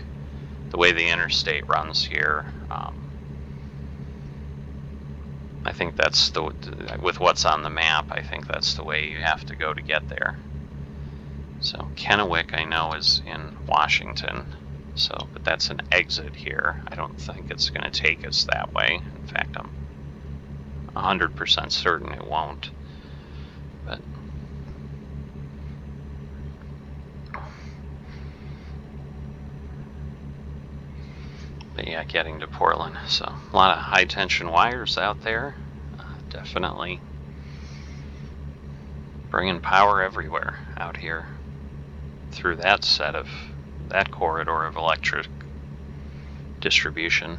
the way the interstate runs here, I think that's with what's on the map, I think that's the way you have to go to get there. So Kennewick, I know, is in Washington. So, but that's an exit here. I don't think it's going to take us that way. In fact, I'm 100% certain it won't. But yeah, getting to Portland. So a lot of high tension wires out there. Definitely bringing power everywhere out here through that corridor of electric distribution.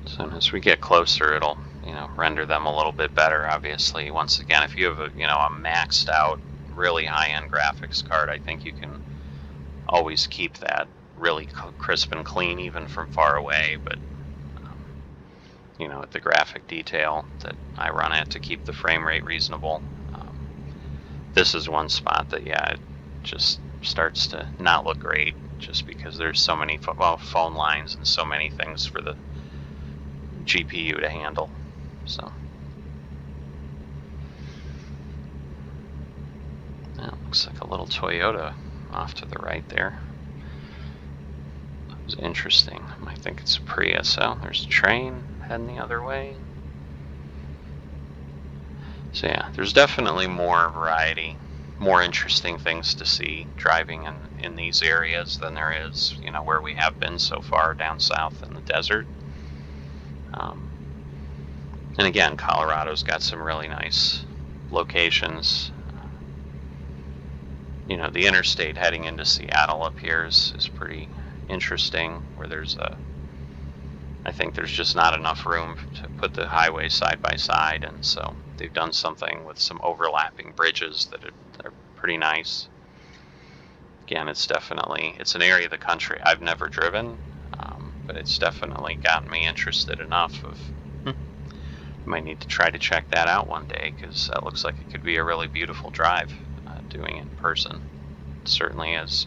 So as we get closer, it'll render them a little bit better. Obviously, once again, if you have a maxed out, really high-end graphics card, I think you can always keep that really crisp and clean even from far away. But at the graphic detail that I run at to keep the frame rate reasonable, this is one spot that it just starts to not look great, just because there's so many phone lines and so many things for the GPU to handle. So that looks like a little Toyota off to the right there. That was interesting. I think it's a Prius. Oh, there's a train heading the other way. So yeah, there's definitely more variety, more interesting things to see driving in these areas than there is, where we have been so far down south in the desert. And again, Colorado's got some really nice locations. The interstate heading into Seattle up here is pretty interesting, where I think there's just not enough room to put the highways side by side, and so they've done something with some overlapping bridges that are pretty nice. Again, it's an area of the country I've never driven, but it's definitely gotten me interested enough of might need to try to check that out one day, because that looks like it could be a really beautiful drive doing it in person. It certainly is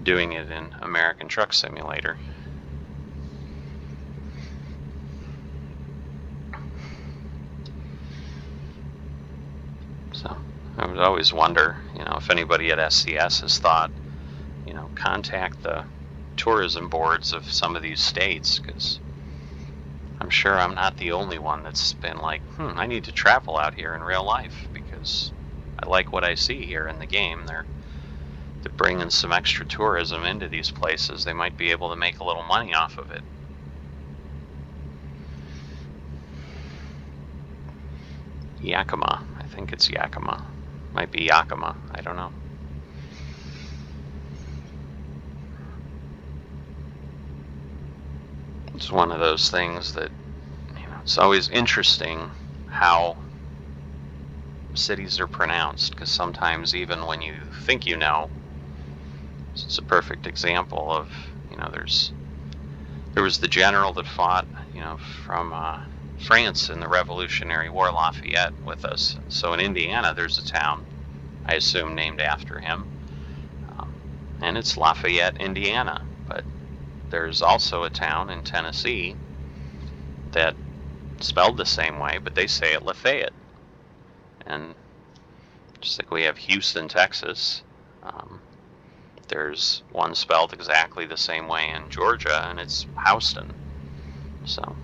doing it in American Truck Simulator. So I would always wonder, if anybody at SCS has thought, contact the tourism boards of some of these states, because I'm sure I'm not the only one that's been like, I need to travel out here in real life because I like what I see here in the game. They're bringing some extra tourism into these places. They might be able to make a little money off of it. Yakima. I think it's Yakima. Might be Yakima. I don't know. It's one of those things that, it's always interesting how cities are pronounced, because sometimes even when you think it's a perfect example of, there was the general that fought, from France in the Revolutionary War, Lafayette, with us. So in Indiana, there's a town, I assume, named after him, and it's Lafayette, Indiana. But there's also a town in Tennessee that spelled the same way, but they say it Lafayette. And just like we have Houston, Texas, there's one spelled exactly the same way in Georgia, and it's Houston. So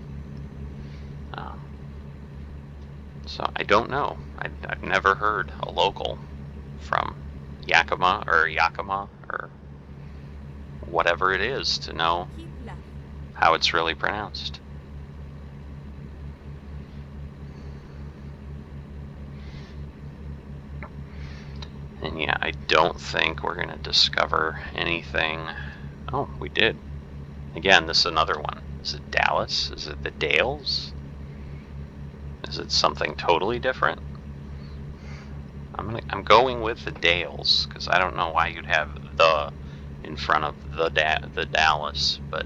I don't know. I've never heard a local from Yakima or whatever it is to know how it's really pronounced. And yeah, I don't think we're going to discover anything. Oh, we did. Again, this is another one. Is it Dallas? Is it the Dales? Is it something totally different? I'm going with the Dales, because I don't know why you'd have the in front of the Dallas, but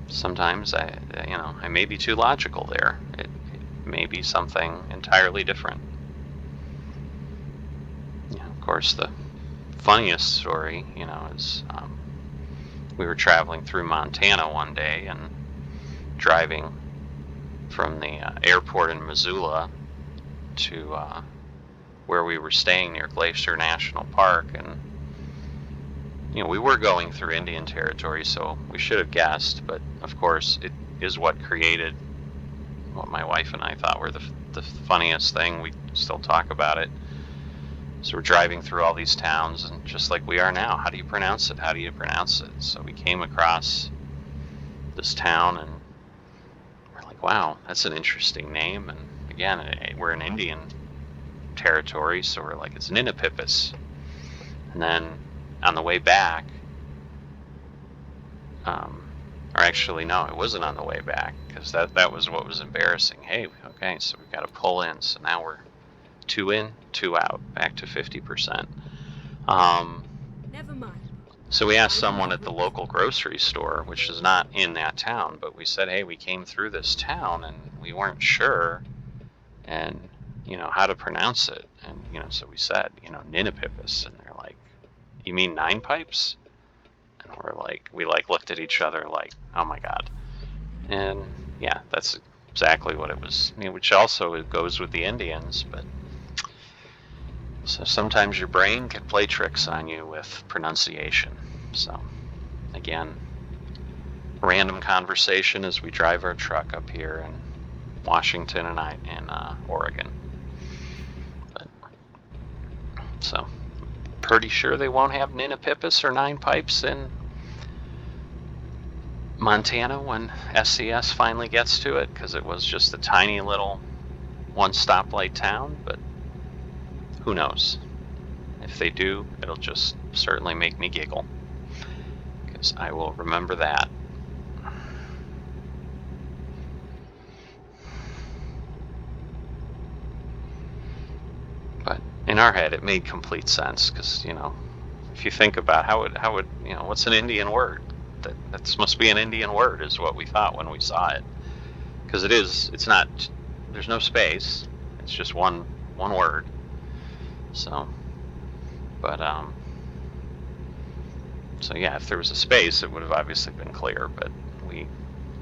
sometimes I may be too logical there. It may be something entirely different. Yeah, of course, the funniest story, is we were traveling through Montana one day and driving from the airport in Missoula to where we were staying near Glacier National Park, and we were going through Indian territory, so we should have guessed, but of course it is what created what my wife and I thought were the funniest thing. We still talk about it. So we're driving through all these towns, and just like we are now, how do you pronounce it? How do you pronounce it? So we came across this town, and we're like, wow, that's an interesting name. And again, we're in Indian territory, so we're like, it's Ninipipis. And then on the way back, or actually, no, it wasn't on the way back, because that was what was embarrassing. Hey, okay, so we've got to pull in. So now we're 2 in, 2 out, back to 50%. Never mind. So we asked someone at the local grocery store, which is not in that town, but we said, hey, we came through this town and we weren't sure, and how to pronounce it. And so we said, Ninipipis, and they're like, you mean 9 pipes? And we looked at each other like, oh my god. And yeah, that's exactly what it was. Which also goes with the Indians, but so sometimes your brain can play tricks on you with pronunciation. So again, random conversation as we drive our truck up here in Washington and Oregon. But, so pretty sure they won't have Ninipipis or 9 pipes in Montana when SCS finally gets to it, because it was just a tiny little 1 stoplight town, but who knows? If they do, it'll just certainly make me giggle, because I will remember that. But in our head, it made complete sense, because if you think about how would what's an Indian word? That must be an Indian word, is what we thought when we saw it, because it's not. There's no space. It's just one word. So, but so yeah, if there was a space, it would have obviously been clear. But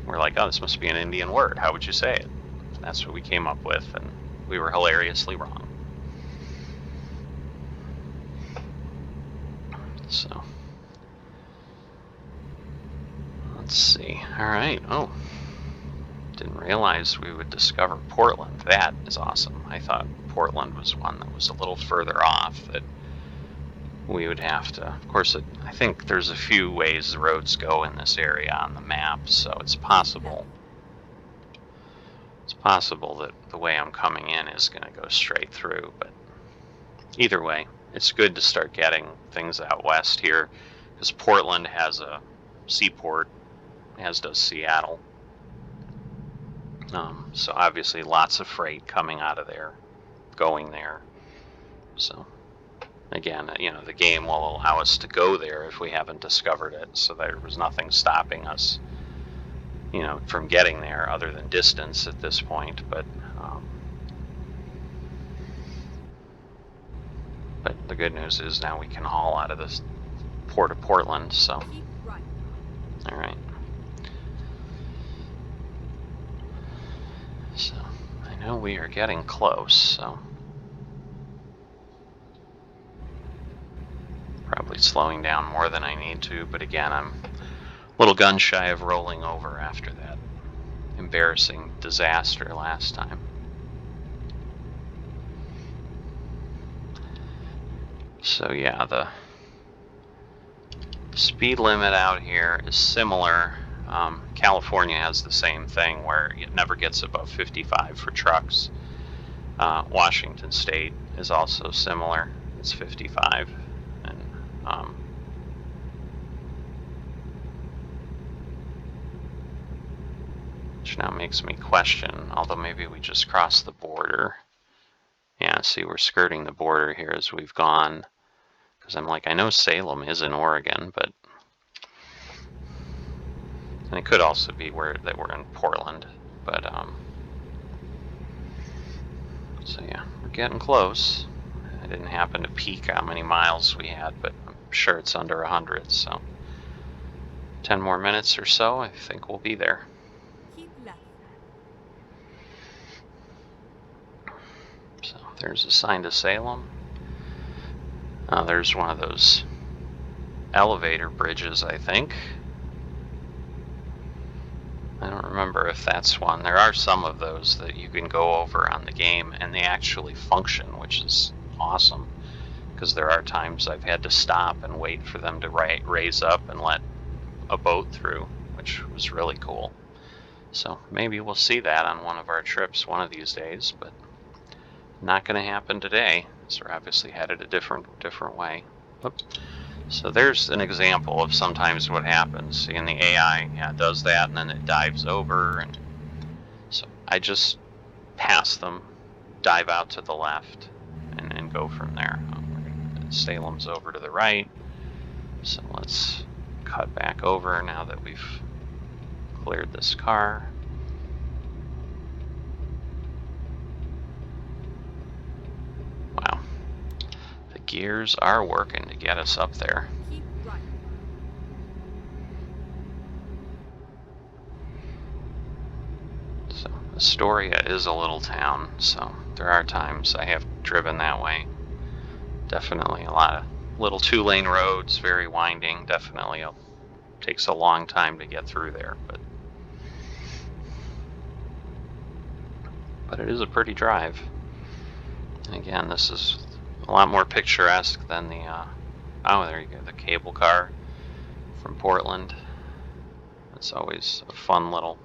we're like, oh, this must be an Indian word. How would you say it? And that's what we came up with, and we were hilariously wrong. So, let's see. All right. Oh, didn't realize we would discover Portland. That is awesome. I thought Portland was one that was a little further off, that we would have to. Of course, I think there's a few ways the roads go in this area on the map, so it's possible. It's possible that the way I'm coming in is going to go straight through, but either way, it's good to start getting things out west here, because Portland has a seaport, as does Seattle. So obviously lots of freight coming out of there, going there. So again, the game will allow us to go there if we haven't discovered it, so there was nothing stopping us, from getting there other than distance at this point. But the good news is now we can haul out of this port of Portland. So Keep right. all right. So I know we are getting close, so probably slowing down more than I need to, but again, I'm a little gun shy of rolling over after that embarrassing disaster last time. So yeah, the speed limit out here is similar. California has the same thing, where it never gets above 55 for trucks. Washington State is also similar. It's 55. And which now makes me question, although maybe we just crossed the border. Yeah, see, we're skirting the border here as we've gone, because I'm like, I know Salem is in Oregon, but and it could also be that we're in Portland, but so yeah, we're getting close. I didn't happen to peek how many miles we had, but I'm sure it's under 100, so 10 more minutes or so, I think we'll be there. Keep left. So there's a sign to Salem. There's one of those elevator bridges, I think. I don't remember if that's one. There are some of those that you can go over on the game, and they actually function, which is awesome, because there are times I've had to stop and wait for them to raise up and let a boat through, which was really cool. So maybe we'll see that on one of our trips one of these days, but not going to happen today, so we're obviously headed a different way. Oops. So there's an example of sometimes what happens. See, in the AI, does that, and then it dives over, and so I just pass them, dive out to the left, and go from there. Salem's over to the right, so let's cut back over now that we've cleared this car. Wow, the gears are working to get us up there. Keep right. So Astoria is a little town, so there are times I have driven that way. Definitely a lot of little 2-lane roads, very winding. Definitely takes a long time to get through there, but it is a pretty drive. And again, this is a lot more picturesque than the oh, there you go, the cable car from Portland. That's always a fun little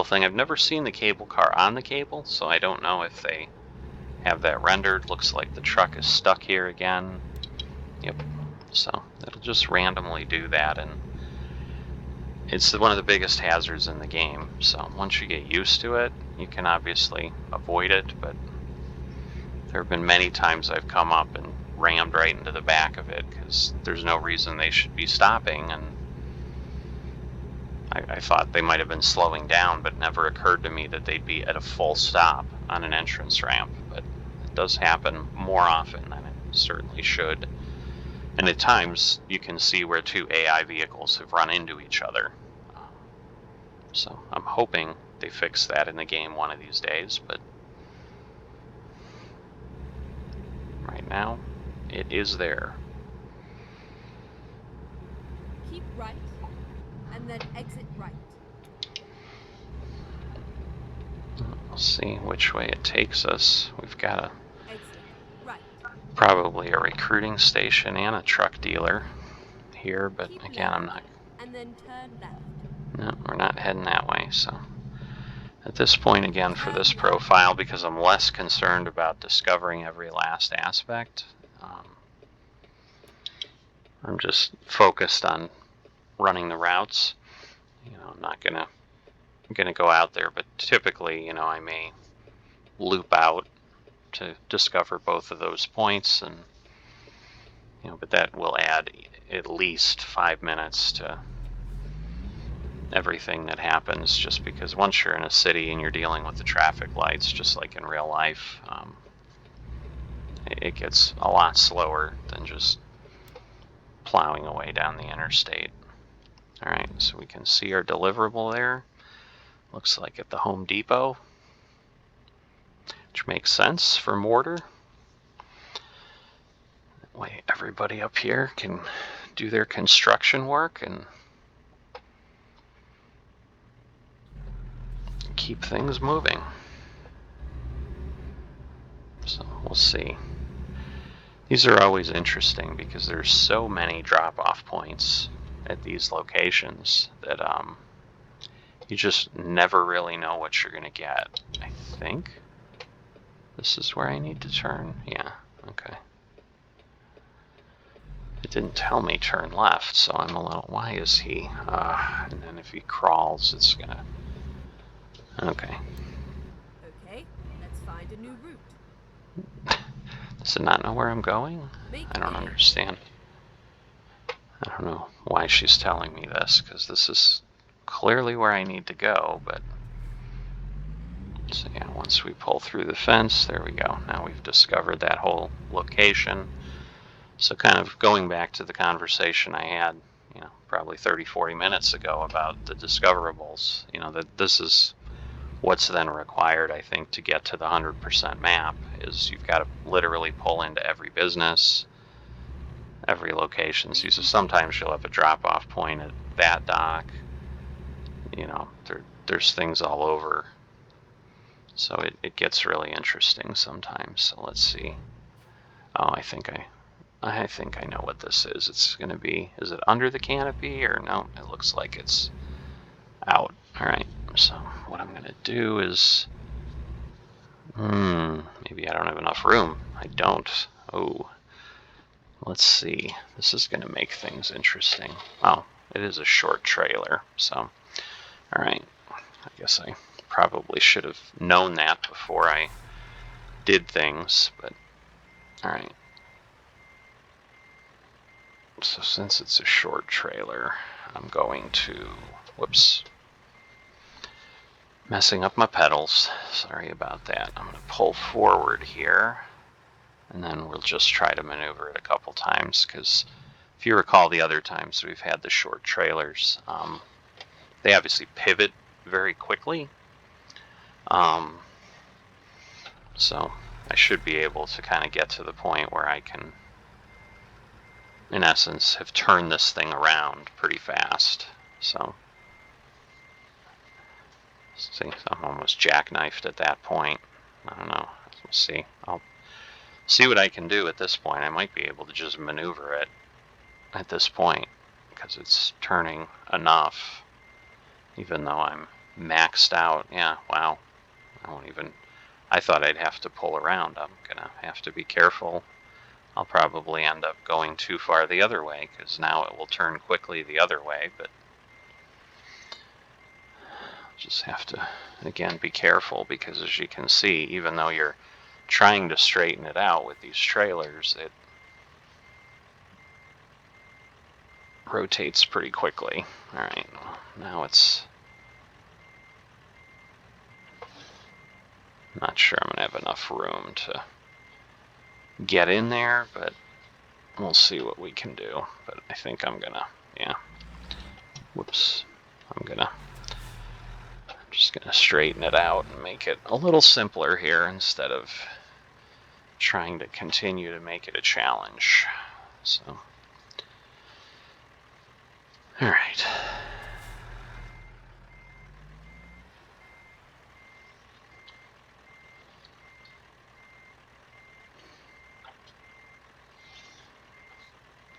thing. I've never seen the cable car on the cable, so I don't know if they have that rendered. Looks like the truck is stuck here again. Yep. So it'll just randomly do that, and it's one of the biggest hazards in the game. So once you get used to it, you can obviously avoid it, but there have been many times I've come up and rammed right into the back of it because there's no reason they should be stopping, and I thought they might have been slowing down, but it never occurred to me that they'd be at a full stop on an entrance ramp. But it does happen more often than it certainly should. And at times, you can see where two AI vehicles have run into each other. So I'm hoping they fix that in the game one of these days, but right now, it is there. Keep right. And then exit right. We'll see which way it takes us. We've got Exit right. probably a recruiting station and a truck dealer here, but Keep again, left, I'm not. And then turn left. No, we're not heading that way. So at this point, again, for this Turn left. profile, because I'm less concerned about discovering every last aspect, I'm just focused on running the routes. I'm not gonna go out there, but typically, I may loop out to discover both of those points, and but that will add at least 5 minutes to everything that happens, just because once you're in a city and you're dealing with the traffic lights, just like in real life, it gets a lot slower than just plowing away down the interstate. All right, so we can see our deliverable there. Looks like at the Home Depot, which makes sense for mortar. That way everybody up here can do their construction work and keep things moving. So we'll see. These are always interesting because there's so many drop-off points at these locations that you just never really know what you're gonna get. I think this is where I need to turn. Yeah, okay. It didn't tell me turn left, so I'm a little, why is he? And then if he crawls, it's gonna, okay. Okay, let's find a new route. Does it not know where I'm going? I don't understand. I don't know why she's telling me this, because this is clearly where I need to go, but So yeah, once we pull through the fence, there we go. Now we've discovered that whole location. So kind of going back to the conversation I had, probably 30, 40 minutes ago about the discoverables, that this is what's then required, I think, to get to the 100% map is you've got to literally pull into every business, every location. So sometimes you'll have a drop-off point at that dock. There's things all over. So it gets really interesting sometimes. So let's see. Oh, I think I know what this is. It's going to be, is it under the canopy or no? It looks like it's out. All right. So what I'm going to do is, maybe I don't have enough room. I don't. Oh, let's see. This is going to make things interesting. Oh, it is a short trailer. So, all right. I guess I probably should have known that before I did things, but all right. So since it's a short trailer, I'm going to, whoops, messing up my pedals. Sorry about that. I'm going to pull forward here, and then we'll just try to maneuver it a couple times, because if you recall the other times we've had the short trailers, they obviously pivot very quickly. So I should be able to kind of get to the point where I can, in essence, have turned this thing around pretty fast. So, see, I'm almost jackknifed at that point. I don't know. We'll see. I'll see what I can do at this point. I might be able to just maneuver it at this point because it's turning enough, even though I'm maxed out. Yeah, wow. I thought I'd have to pull around. I'm gonna have to be careful. I'll probably end up going too far the other way because now it will turn quickly the other way, but just have to, again, be careful because as you can see, even though you're trying to straighten it out with these trailers, it rotates pretty quickly. All right, well, now it's, not sure I'm gonna have enough room to get in there, but we'll see what we can do. But I think I'm gonna, yeah, whoops, I'm just gonna straighten it out and make it a little simpler here instead of trying to continue to make it a challenge. So, all right.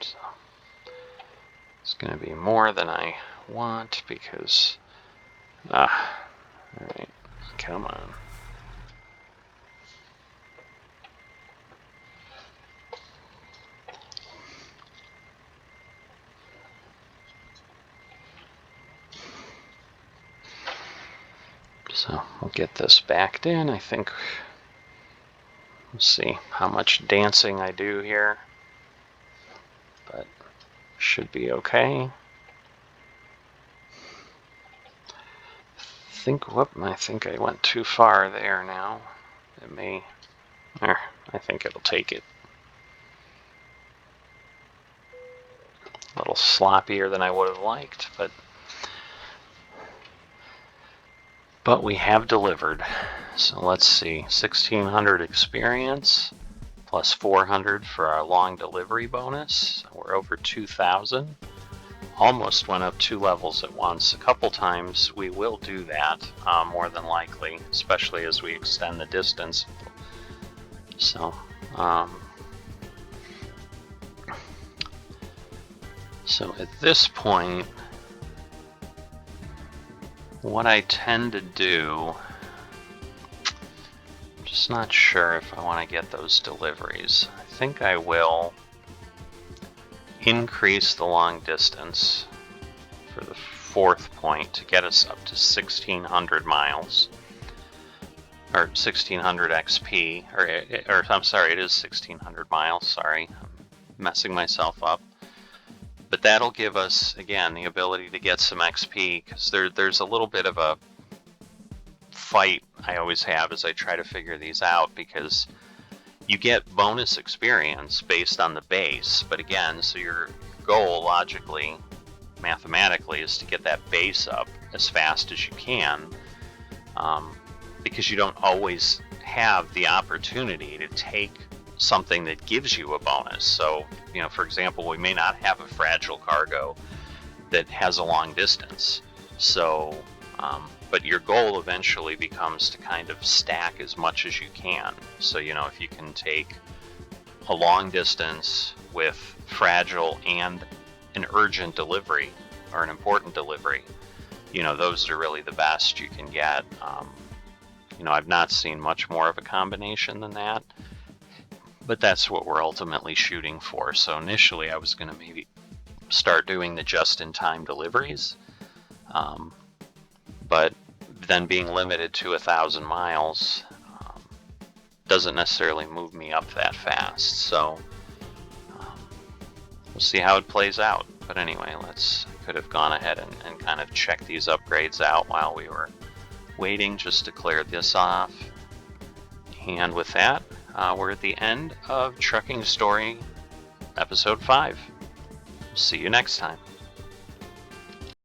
So, it's going to be more than I want because, all right, come on. So we'll get this backed in. I think, we'll see how much dancing I do here, but should be okay. I think I went too far there now. It may, I think it'll take it. A little sloppier than I would have liked, but we have delivered. So let's see, 1,600 experience plus 400 for our long delivery bonus. We're over 2,000. Almost went up 2 levels at once. A couple times we will do that, more than likely, especially as we extend the distance. So, so at this point, what I tend to do, I'm just not sure if I want to get those deliveries. I think I will increase the long distance for the 4th point to get us up to 1,600 miles, or 1,600 XP, or I'm sorry, it is 1,600 miles, sorry, I'm messing myself up. But that'll give us, again, the ability to get some XP, because there's a little bit of a fight I always have as I try to figure these out, because you get bonus experience based on the base, but again, so your goal logically, mathematically, is to get that base up as fast as you can, because you don't always have the opportunity to take something that gives you a bonus. So, for example, we may not have a fragile cargo that has a long distance. So, but your goal eventually becomes to kind of stack as much as you can. So, if you can take a long distance with fragile and an urgent delivery or an important delivery, those are really the best you can get. I've not seen much more of a combination than that, but that's what we're ultimately shooting for. So initially I was going to maybe start doing the just-in-time deliveries, but then being limited to 1,000 miles doesn't necessarily move me up that fast. So we'll see how it plays out. But anyway, could have gone ahead and kind of checked these upgrades out while we were waiting, just to clear this off. And with that, we're at the end of Trucking Story episode 5. See you next time.